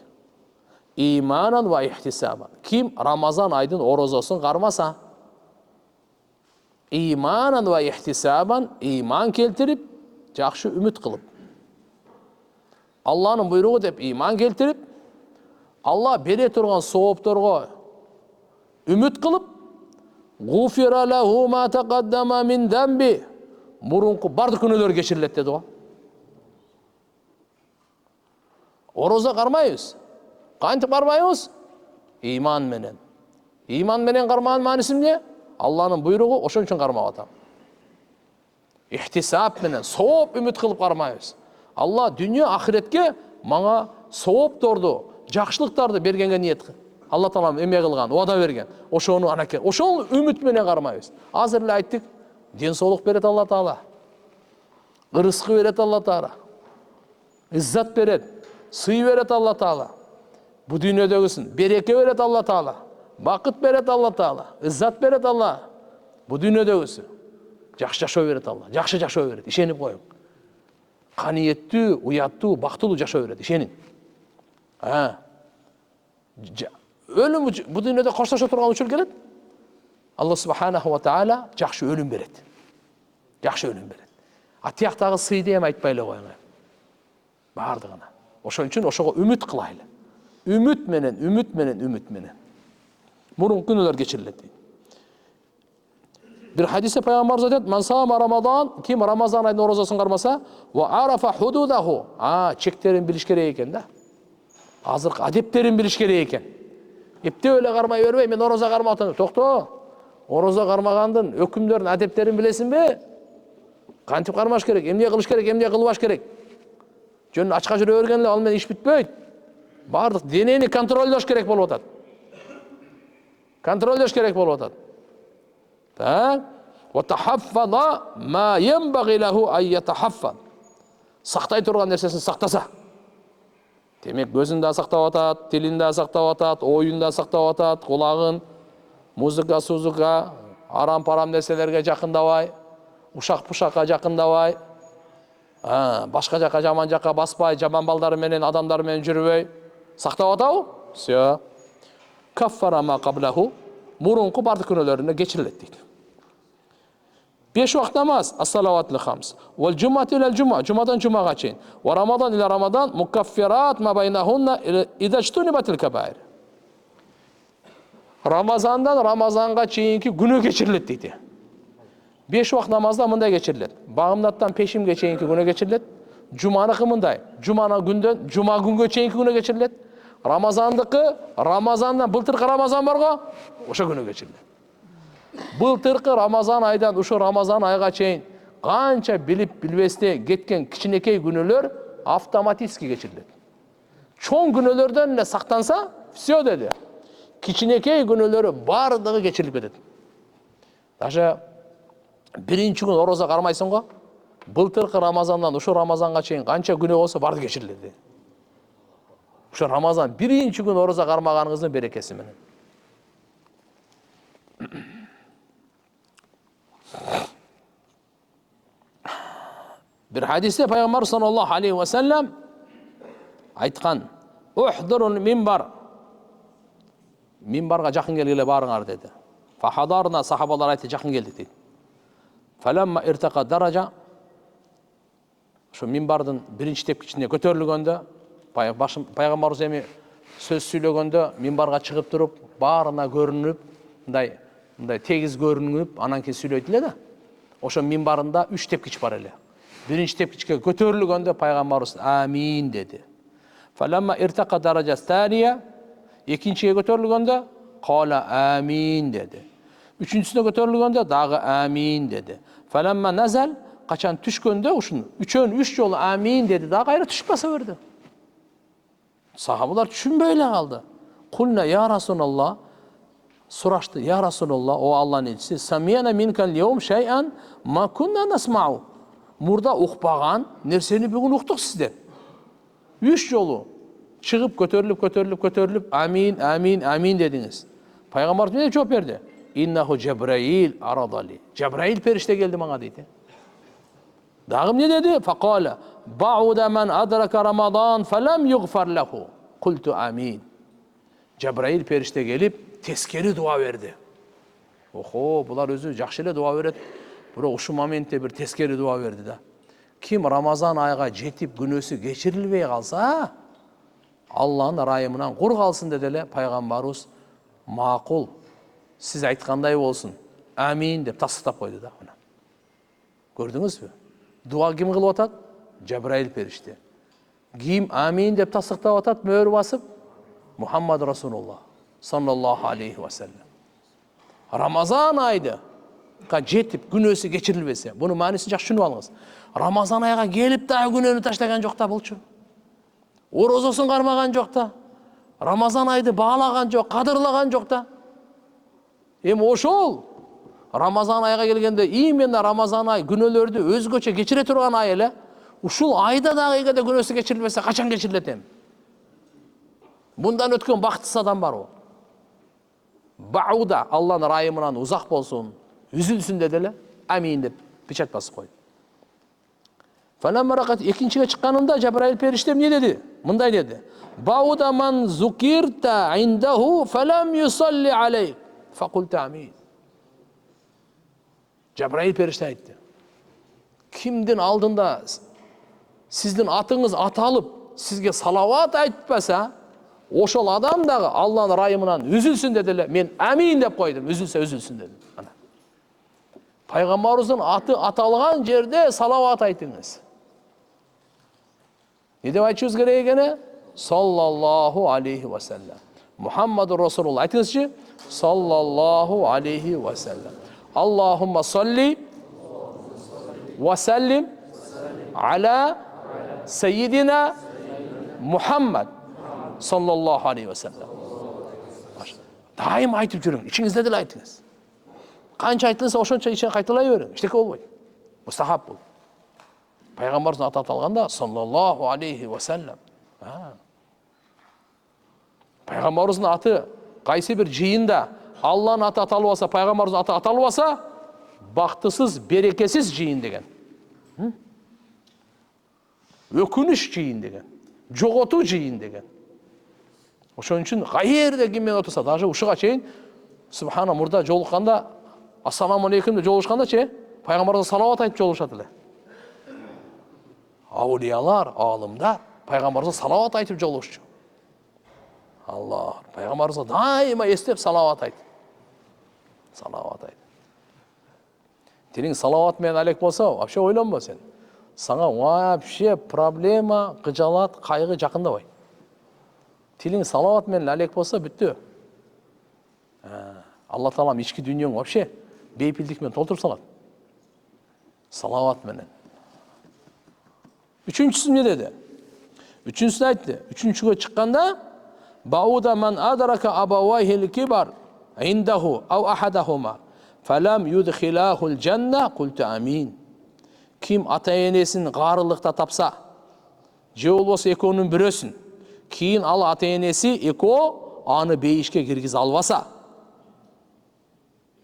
"Иманан ва ихтисабан". Ким Рамазан айдын орозосун кармаса, иманан ва ихтисабан, иман келтирип, жакшы үмүт кылып. Алланын буйругу деп иман келтирип, Алла бере турган соопторго үмүт кылып, гуфира лаху ма тaqaddama min dambi, мурунку бардык күнөөлөр кечирилет деди го. Орозо кармайбыз. Кантип кармайбыз? Иман менен. Иман менен кармаганын мааниси эмне? Алланын буйругу, ошон үчүн кармап атам. Ихтисаб менен, сооп үмүт кылып кармайбыз. Алла дүйнө ахиретке мага соопторду, жакшылыктарды бергенге ниет кыл. Алла таалам эме кылган, уада берген. Ошону анаке, ошол үмүт менен кармайбыз. Азыр эле айттык, ден соолук берет Алла таала. Ырыскы берет Алла таала. Иззат берет, сый берет Алла таала. Бу дүйнөдөгүсүн береке берет Алла таала. Бакыт берет Алла таала. Иззат берет Алла. Бу дүйнөдөгүсү жакшы жашоо берет Алла. Жакшы жашоо берет, ишенип коюң. Каниеттүү, уяттуу, бактылуу жашоо берет, ишенин. Өлүм бу дүйнөдө коштошо турган учур келет. Алла субханаху ва таала жакшы өлүм берет. Жакшы өлүм берет. Тияктагы сыйды эми айтпай эле коюң. Бардыгына. Ошон үчүн ошого үмүт кылайлы. Үмүт менен. Мурунку күнөлөр кечирилет. Bir hadise Peygamber zaten "Man sama Ramazan", kim Ramazan ayının orozasını karmasa, ve arafa hududahu. Çeklerin biliş gerek eken da. Hazır adeplerin biliş gerek eken. Epte öyle karmayı vermey, men oroza karma atanım. Tokto. Oroza karmagandın, ökümlerin, adeplerin bilesin be. Kantip karmaş gerek, emniye kılış gerek, emniye kılbaş gerek. Jön açka jüre örgenle al men iş bitpeyt. Bardık deneyini kontrolleş gerek bolup atat. Kontrolleş gerek bolup atat. وتحفظ ما ينبغي له أن يتحفظ. сақтай тұрған нәрсесін сақтаса, демек көзін да сақтап атат, тілін да сақтап атат, ойын да сақтап атат, құлағын музыка, сузыка, арам-парам нәрселерге жақындабай, ушақ-пушаққа жақындабай, башқа жаққа, жаман жаққа баспай, жаман балдарменен, адамдармен жүрбей, сақтап атау, все. Каффара ма қаблаху, мұрынқы бардық күнәлеріне кечирилет дейді. 5 вақт намаз, ас-салаватлы хамс, вал жумат илал жума, жумадан жумаға чейин, ва рамадан иля рамадан, мукаффират ма байнахунна идажтунибатил кабаир. Рамазандан Рамазанға чейинки күнөө кечирилет дейді. 5 вақт намазда мындай кечирилет. Бағымдаттан пешимге чейинки күнөө кечирилет. Жуманыкы мындай. Жуманы күндөн жума күнгө чейинки күнөө кечирилет. Рамазандыкы Рамазандан былтыркы Рамазан барго, ошо күнөө кечирилет. Былтыркы Рамазан айдан ушу Рамазан айга чейин канча билип билбесте кеткен кичинекей күнөөлөр автоматически кечирилет. Чоң күнөөлөрдөн эле сактанса, все деди. Кичинекей күнөөлөрү бардыгы кечирилип кетет. Даже биринчи күн ороза кармайсың го, былтыркы Рамазандан ушу Рамазанга чейин канча күнөө болсо барды кечирилет. Ушу Рамазан биринчи күн ороза кармаганыңыздын берекеси менен. Bir hadiste Peygamber sallallahu aleyhi ve sellem aytkan, "Uhdurun minbar." Minbarga жақын келгиле барыңар dedi. Fahadarna sahabalar aytты, жақын келдик дейді. Falamma irtaqa daraja, şu minbardын биринчи тепкичине көтөрүлгөндө, Пайгамбарыбыз эми сөз сүйлөгөндө минбарга чыгып туруп, баарына көрүнүп, мындай тегиз көрүнүп, анан кийин сүйлөйт эле да. Ошо минбарында 3 тепкич бар эле. Биринчи тепкичке көтөрүлгөндө Пайгамбарыбыз амин dedi. Falamma irtaqa daraja thaniya, экинчиге көтөрүлгөндө qala amin dedi. Üçüncüsüne көтөрүлгөндө дагы amin dedi. Falamma nazal, качан түшкөндө ушуну үчөөнү 3 жолу amin dedi, дагы кайра түшүп баса берди. Sahabalar түшүнбөй эле калды. Kulna ya Rasulullah, сурашты, ya Rasulullah, o Allah'ın elçisi, samiyana minkal yevm şey'an ma kunna nasma'u. Murda укпаган нерсени бүгүн уктук сизден. 3 жолу чыгып көтөрүлүп амин амин амин дедиңиз. Пайгамбар эмне жооп берди? Иннаху Джабраил арадали. Джабраил периште келди мага дейт. Дагы эмне деди? Факала бауда ман адрака Рамадан фалам югфар лаху. Култу амин. Джабраил периште келип тескери дуа берди. Охо, булар өзү жакшы эле дуа берет. Бирок ушу моментте бир тескери дуа берди да. Ким Рамазан айга жетип күнөөсү кечирилбей калса, Allah'ın rayımından kur kalsın dediler. Peygamberimiz makul, siz aytkандай olsun, amin dep tasdiqlap koydu da ona. Gördünüz mü? Dua kim kılıp atat? Cebrail perişte. Kim amin dep tasdiqlap atat, möhür basıp? Muhammed Resulullah sallallahu aleyhi ve sellem. Ramazan aydı жетip günөөsü geçirilbese, bunu manasını жақсы түшүнүп алыңыз. Ramazan ayga gelip daha günöөнү таштаган жок да болчу. Орозосын кармаган жок да. Рамазан айды баалаган жок, кадырлаган жок да. Эми ошол Рамазан айга келгенде именно Рамазан ай күнөөлөрдү өзгөчө кечире турган ай эле. Ушул айда дагы эгерде күнөөсү кечирилбесе качан кечирилет эми? Мындан өткөн бактысыз адам барбы? Бауда Алланын райымынан узак болсун, үзүлсүн деди эле. Амин деп печать басып койду. Фаламмаракат экинчиге чыкканында Жабраил периште эмне деди? Мындай деди. Бауда ман зукирта индаху фалам юсалли алейк. Факулта амин. Жабраил периште айтты. Кимдин алдында сиздин атыңыз аталып, сизге салават айтпаса, ошол адам дагы Алланын райымынан үзүлсүн деди эле. Мен амин деп койдум. Үзүлсүн деди. Пайгамбарыбыздын аты аталган жерде салават айтыңыз. Ne деп айтышыбыз керек экени? Саллаллаху алейхи ва саллям. Мухаммаду Расулуллах. Айтыңызчы? Саллаллаху алейхи ва саллям. Аллахумма салли ва саллим аля сейидина Мухаммад саллаллаху алейхи ва саллям. Дайым айтып жүрүң. Ичиңизде деле айтыңыз. Канча айтылса ошончо ичине кайталай бериң. Эчтеке болбойт. Мустахап бул. Пайғамбарымыздың аты аталғанда саллаллаху алейхи уассалам. Пайғамбарымыздың аты қайсы бір жиында Алланың аты аталып алса, пайғамбарымыздың аты аталып алса, бақтысыз, берекесіз жиын деген. Өкініш жиын деген. Жоғоту жиын деген. Ошон үчүн кайерде киммен отурса, даже ушуга чейин субхана мурда жолукканда ассаламу алейкум деп жолушканда пайгамбарга салават айтып жолушат эле. Аулиялар, алымдар пайгамбарга салават айтып жолушчу. Алла, пайгамбарга дайыма эстеп салават айт. Салават айт. Тилиң салават менен алек болсо, вообще ойлонбо сен. Саңа вообще проблема, кыжалат, кайгы жакындабай. Тилиң салават менен алек болсо бүттү. Алла Таалам ички дүйнөң вообще бейпилдик менен толтуруп салат. Салават менен. Үчүнчүсү эмне деди? Үчүнчүсүн айтты. Үчүнчүгө чыкканда Бауда ман адрака абавайхил кибар индаху ау ахадахума фалам юдхилахул жанна культу амин. Ким ата-энесин карылыкта тапса, же болбосо экөөнүн бирөөсүн, кийин ал ата-энеси экөө аны бейишке киргизе албаса,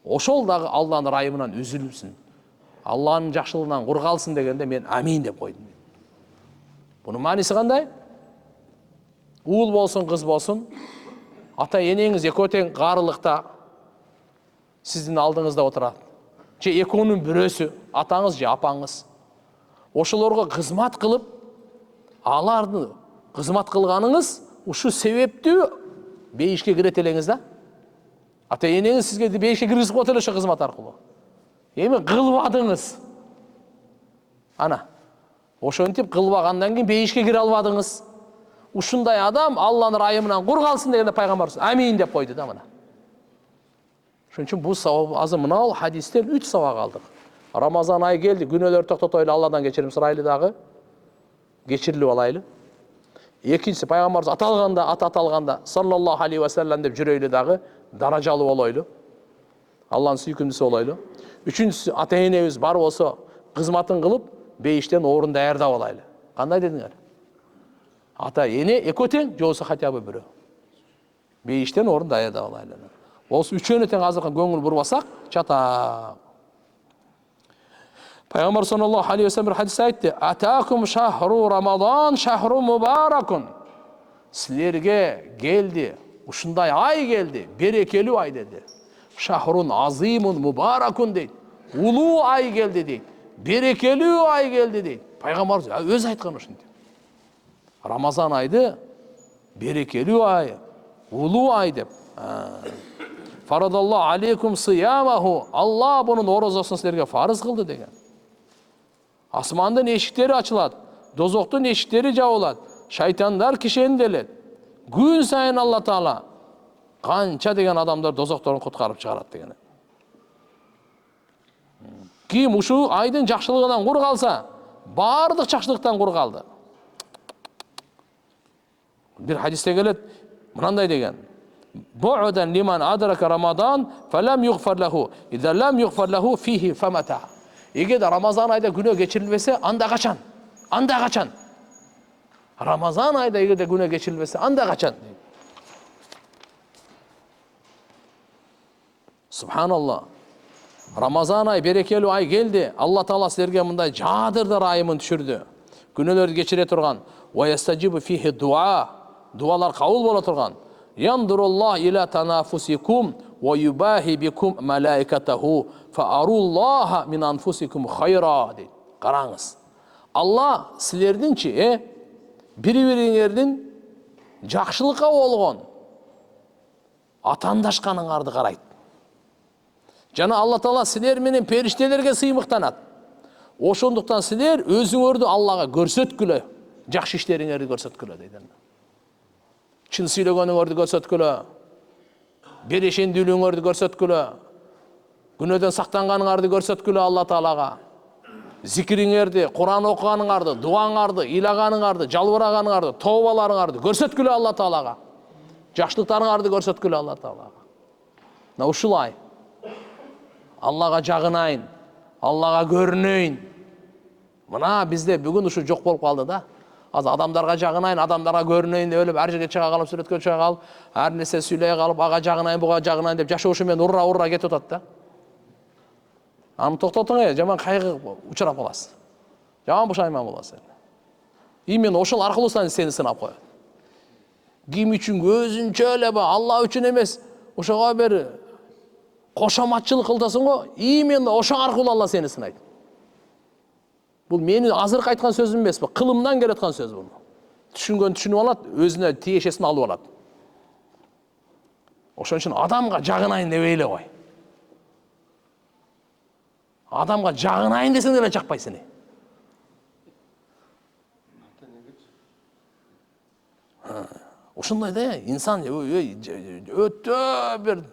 ошол дагы Алланын райымынан үзүлүпсүн. Алланын жакшылыгынан кур калсын дегенде мен амин деп койдум. Бунун мааниси кандай? Уул болсун, кыз болсун, ата-энеңиз экөө тең карылыкта сиздин алдыңызда отурат. Же экөөнүн бирөөсү, атаңыз же апаңыз. Ошолорго кызмат кылып, аларды кызмат кылганыңыз ушу себептүү бейишке кирет элеңиз да. Ата-энеңиз сизге бейишке киргизип коет эле ошо кызмат аркылуу. Эми кылбадыңыз. Ана, ошентип кылбагандан кийин бейишке кире албадыңыз. Ушундай адам Алланын райымынан кур калсын дегенде пайгамбарыбыз амин деп койду да мына. Ошон үчүн бул сабак азыр мына хадистен 3 сабак алдык. Рамазан айы келди, күнөөлөрдү токтотойлу, Алладан кечирим сурайлы дагы. Кечирилип алайлы. Экинчиси пайгамбарыбыз аталганда, аты аталганда саллаллаху алейхи ва саллям деп жүрөйлү дагы, даражалуу болойлу. Алланын сүйкүмдүүсү болойлу. Үчүнчүсү ата-энебиз бар болсо, кызматын кылып, бейиштен орун даярдап алайлы. Кандай дедиңер? Ата-эне экөө тең, же болбосо хотя бы бирөө. Бейиштен орун даярдап алайлы. Болсо үчөөнү тең азыркы көңүл бурбасак, чата. Пайгамбар саллаллаху алейхи ва саллям бир хадисте айтты: "Атакум шахру Рамадан шахру мубаракун." Силерге келди, ушундай ай келди, берекелүү ай деди. Шахрун азимун мубаракун дейт. Улуу ай келди дейт. Берекелүү ай келди дейт. Пайгамбар өзү айткан ушинтип. Рамазан айды берекелүү ай, улуу ай деп. Фарадаллаху алейкум сиямаху. Алла бунун орозосун силерге фарыз кылды деген. Асмандын эшиктери ачылат, дозоктун эшиктери жабылат, шайтандар кишенделет. Күн сайын Алла Таала канча деген адамдар дозокторун куткарып чыгарат деген. Ким ушу айдын жакшылыгынан кур калса, бардык жакшылыктан кур калды. Bir hadiste gelet, mınanday degen. Bu'udan liman adraka Ramadan falam yughfar lahu. İza lam yughfar lahu fihi famata. Ege de Ramazan ayda günah geçirilmese anda kaçan. Anda kaçan. Ramazan ayda ege de günah geçirilmese anda kaçan. Subhanallah. Ramazan ay berekeli ay geldi. Allah Taala sizlerge mınday jadırdır ayımın düşürdü. Günahları geçire turgan. Ve yestacibu fihi dua. Dualar kabul bola turgan. Yandurullah ila tanafusikum ve yubahi bikum malaikatahu fa arullaha min anfusikum hayra deydi. Qarаңыз. Allah sizlerdinçi biri-biriңердин жакшылыкка болгон атандашканыңарды карайт. Жана Алла Таала силер менен периштелерге сыймыктанат. Ошондуктан силер өзүңөрдү Аллага көрсөткүлө, жакшы иштериңерди көрсөткүлө дейди. Чын сүйлөгөнүңөрдү көрсөткүлө, берешендүүлүгүңөрдү көрсөткүлө, күнөөдөн сактанганыңарды көрсөткүлө Алла Таалага. Зикириңерди, Куран окуганыңарды, дуаңарды, ыйлаганыңарды, жалбыраганыңарды, тообаларыңарды көрсөткүлө Алла Таалага. Жакшылыктарыңарды көрсөткүлө Алла Таалага. Мына ушулай Аллага жагынайын, Аллага көрүнөйүн. Мына бизде бүгүн ушу жок болуп калды да. Азыр адамдарга жагынайын, адамдарга көрүнөйүн деп эле ар жерге чыга калып, сүрөткө чыга калып, ар нерсе сүйлөй калып, ага жагынайын, буга жагынайын деп жашоо ушу менен ура кетип атат да. Аны токтотуң, жаман кайгы учурап каласыз. Жаман бушайман боласыз. Именно ошол аркылуу сени сынап коет. Ким үчүн өзүнчө эле Алла үчүн эмес, ошого бир кошоматчылык кылдасың го, именно ошо аркылуу Алла сени сынайт. Бул мени азыркы айткан сөзүм эмес, бу кылымдан келаткан сөз бул. Түшүнгөн түшүнүп алат, өзүнө тиешесин алып алат. Ошон үчүн адамга жагынайын деп эйле кой. Адамга жагынайын десең деле жакпай сени. Ошондой да, инсан өтө бир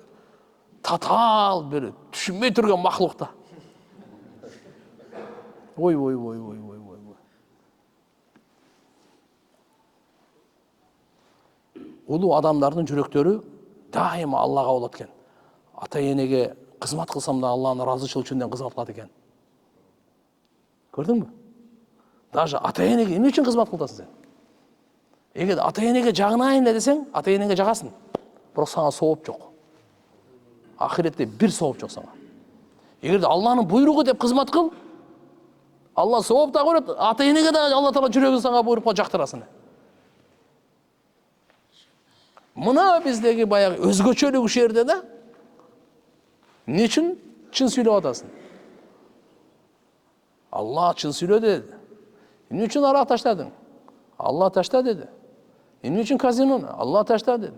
татаал, бир түшүнбөй турган махлук да. Ой. Улуу адамдардын жүрөктөрү дайыма Аллага болот экен. Ата-энеге кызмат кылсам да Алланын ыраазычылыгы үчүн кызмат кылат экен. Көрдүңбү? Даже ата-энеге эмне үчүн кызмат кыласың сен? Эгер ата-энеге жагынайын десең, ата-энеге жагасың. Бирок сага сооп жок. Ахиретте бир сооп жок сага. Эгерде Алланын буйругу деп кызмат кыл, Алла сооп да көрөт, ата-энеге да Алла Таала жүрөгүн сага буйруп жактырасын. Мына биздеги баягы өзгөчөлүк ушул жерде да. Эмне үчүн чын сүйлөп атасың? Алла чын сүйлө деди. Эмне үчүн арак таштадың? Алла ташта деди. Эмне үчүн казинону? Алла ташта деди.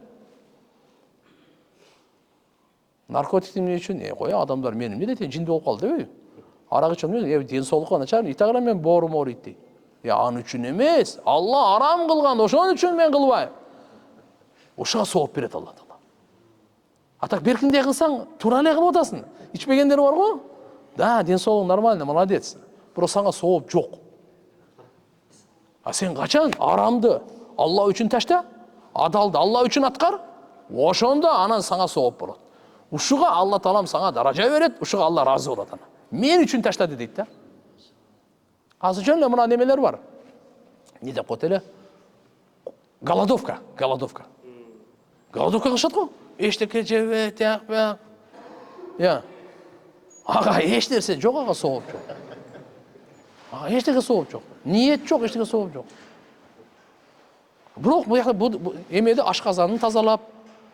Наркотик эмне үчүн? Кой адамдар мени эмне дейт? Жинди болуп калды дебейби? Арак ичем, ден соолукка начар, итагыра мен боорум ооруйт дейт. Аны үчүн эмес, Алла арам кылган, ошон үчүн мен кылбайм. Ошого сооп берет Алла Таала. А так беркиндей кылсаң, туура эле кылып атасың. Ичпегендер бар го? Да, ден соолугуң нормально, молодец. Бирок сага сооп жок. А сен качан арамды Алла үчүн ташта, адалды Алла үчүн аткар, ошондо анан сага сооп болот. Ушуга Алла Таалам сага даража берет, ушуга Алла разы болот ана. Мен үчүн таштады дейт да. Азыр жөн эле мына немелер бар. Не деп коет эле? Голодовка. Голодовка кылышат го. Эчтеке жебе, тияк бияк. Ага эч нерсе жок, ага сооп жок. Ага эчтеке сооп жок. Ниет жок, эчтеке сооп жок. Бирок бу эмеде ашказанын тазалап,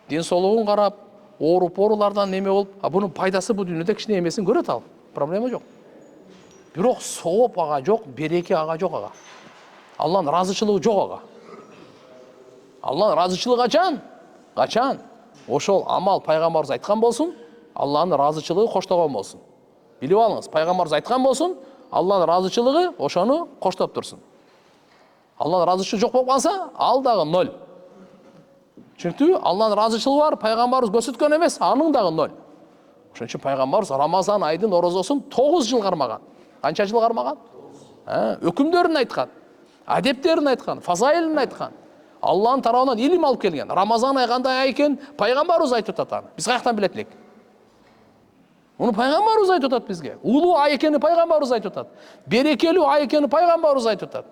ден соолугун карап, ооруп-оорулардан неме болуп, бунун пайдасы бу дүйнөдө кичине эмесин көрөт ал. Проблема жок. Бирок сооп ага жок, береке ага жок ага. Алланын ыраазычылыгы жок ага. Алланын ыраазычылыгы качан? Ошол амал пайгамбарыбыз айткан болсун, Алланын ыраазычылыгы коштогон болсун. Билип алыңыз, пайгамбарыбыз айткан болсун, Алланын ыраазычылыгы ошону коштоп турсун. Алланын ыраазычылыгы жок болуп калса, ал дагы ноль. Чүнктүү Алланын ыраазычылыгы бар, пайгамбарыбыз көрсөткөн эмес, анын дагы ноль. Ошон үчүн пайгамбарыбыз Рамазан айдын орозосун 9 жыл кармаган. Канча жыл кармаган? Өкүмдөрүн айткан, адептерин айткан, фазаилин айткан. Алланын тарабынан илим алып келген. Рамазан ай кандай ай экен пайгамбарыбыз айтып атат аны. Биз каяктан билет элек? Муну пайгамбарыбыз айтып атат бизге. Улуу ай экени пайгамбарыбыз айтып атат. Берекелүү ай экени пайгамбарыбыз айтып атат.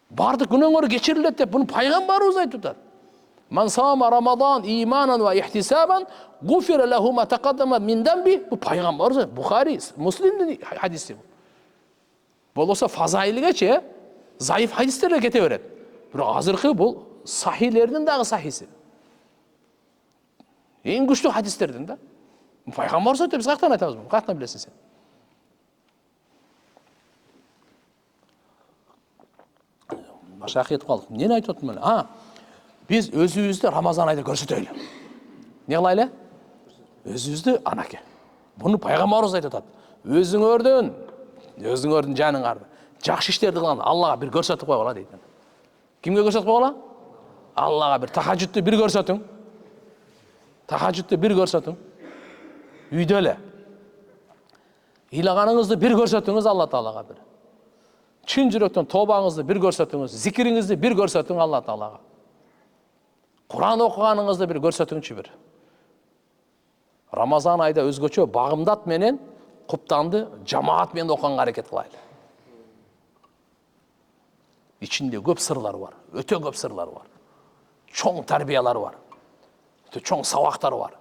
Бардык күнөөңөр кечирилет деп муну пайгамбарыбыз айтып атат. Ман сама Рамазан иманан ва ихтисабан гуфира лаху ма тaqaddama min dambi. Бу пайгамбарыбыз, Бухари, Муслимдин хадиси. Болосо фазаилгечи зайыф хадистерге кете берет. Бирок азыркы бул сахилердин дагы сахиси. Эң күчтүү хадистердин да. Пайгамбарыбыз айтты, биз каяктан айтабыз буну? Каяктан билесиң сен? Башка кетип калдык. Эмнени айтып атам мен? Биз өзүбүздү Рамазан айда көрсөтөлү. Не кылайлы? Өзүбүздү анаке. Буну пайгамбарыбыз айтып атат. Өзүңөрдүн жаныңарды жакшы иштерди кылган Аллага бир көрсөтүп койгула дейт. Кимге көрсөтүп койгула? Аллага бир тахажжудту бир көрсөтүң. Үйдө эле. Ыйлаганыңызды бир көрсөтүңүз Алла Таалага бир. Чын жүрөктөн тобаңызды бир көрсөтүңүз, зикириңизди бир көрсөтүң Алла Таалага. Куран окуганыңызды бир көрсөтүңчү бир. Рамазан айда өзгөчө багымдат менен Құптанды, жамаат менен оқығанға әрекет қылайлы. İçinde көп сырлар бар, өте көп сырлар бар. Чоң тәрбиялар бар. Өте чоң сабақтар бар.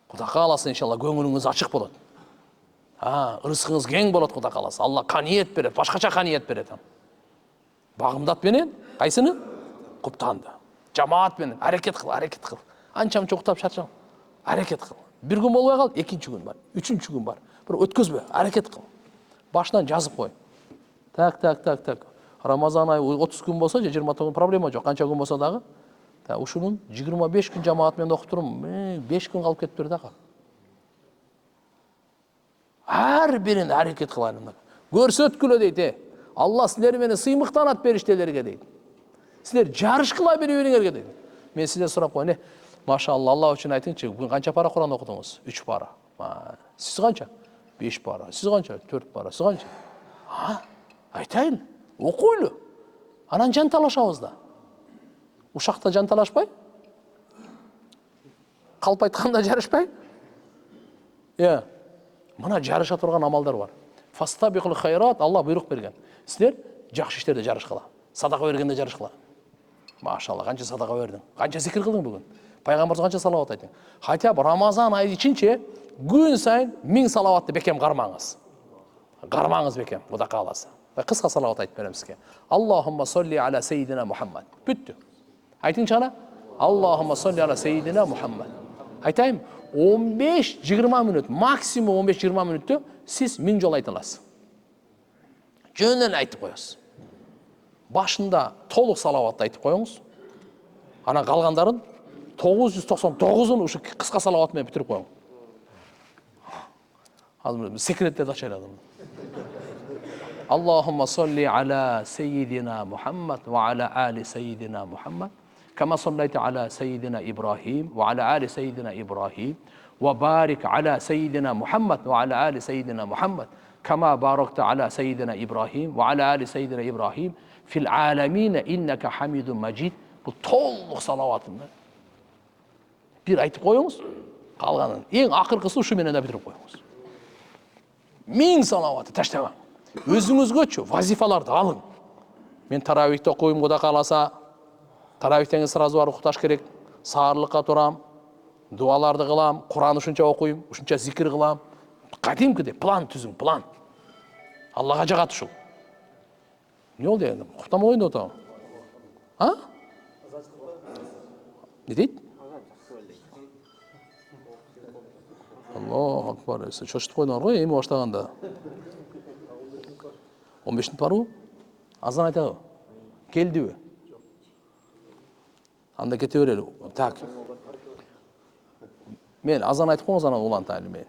Құда қаласа иншалла көңіліңіз ашық болады. Ырысқыңыз кең болады Құда қаласа. Алла қаниет береді, башқаша қаниет береді. Бағымдат менен, қайсыны? Құптанды. Жамаат менен әрекет қыл. Анша-мұнша ұқтап шаршам. Әрекет қыл. Bir gün болмай қал, екінші күн бар, үшінші күн бар. Бір өткізбе, әрекет қыл. Башынан жазып қой. Так. Рамазан айы 30 күн болса, 20 күн проблема жоқ. Қанша күн болса дағы? Ушунун 25 күн жамаатмен оқып тұрмын. 5 күн қалып кетіп берді. Әр бірін әрекет қылайын. Көрсөткүлө дейді. Алла сілер мені сыймықтанат періштелерге дейді. Сілер жарыш қылай беріңерге дейді. Мен сізден сұрап қойын. Машалла, Алла үшін айтыңызшы, бүгін қанша пара Құран оқыдыңыз? 3 пара. Сіз қанша? 5 пара. Сіз қанша? 4 пара. Сіз қанша? Айтайын. Оқойлы. Анан жанталашабыз. Ушақта жанталашпай? Қалып айтқанда жарышпай? Мына жарыша тұрған амалдар бар. Фастабиқул хайрат, Алла бұйрық берген. Сіздер жақсы іштерде жарыш қыла. Садақа бергенде жарыш қыла. Машалла, қанша садақа бердің? Қанша зикір қылдың бүгін? Пайғамбарымыз қанша салауат айттың? Хотя бы Рамазан айы ішінше күн сайын 1000 салауатты бекем қармаңыз. Қармаңыз бекем, Құда қаласа. Қысқа салауат айтып беремін сізге. Аллахумма солли аля сейдина Мухаммад. Бүтті. Айтыңызшы ана? Аллахумма солли аля сейдина Мухаммад. Айтайым, 15-20 минут, максимум 15-20 минутты сіз 1000 жол айта аласыз. Жөнінен айтып қоясыз. Башында толық салауатты айтып қойыңыз. Ана қалғандарын 999-ын ұшы қысқа салауатымен бітіріп қойыңыз. Секреттерді ашайладым. Allahumma salli ala seyyidina Muhammad ve ala ali seyyidina Muhammad kama sallaita ala seyyidina İbrahim ve ala ali seyyidina İbrahim ve barik ala seyyidina Muhammad ve ala ali seyyidina Muhammad kama barakta ala seyyidina İbrahim ve ala ali seyyidina İbrahim fil alemine inneke hamidun majid. Bu толық салауатында bir айтып қойыңыз, қалғанын ең ақырқысы шуменен де бітіріп қойыңыз. 1000 салауатты таштамаң. Өзіңізгөчү вазифаларды алың. Мен таравихте оқуым, Құда қаласа, таравихтен сразу барып ұйықташ керек. Сарылыққа тұрам, дуаларды қылам, Құран ушунча оқуым, ушунча зикір қылам. Кәдімгідей план түзің, план. Аллаға жағат ушул. Не ол дегенде? Құқтама ойында отам. Не дейді? Аллаху акбар. Шошытып қойдыңдар ғой, емі баштағанда. 15 минут бар ғой? Азан айтады. Келді бе? Анда кете берелі. Так. Мен азан айтып қойыңыз, ана улантайлы мен.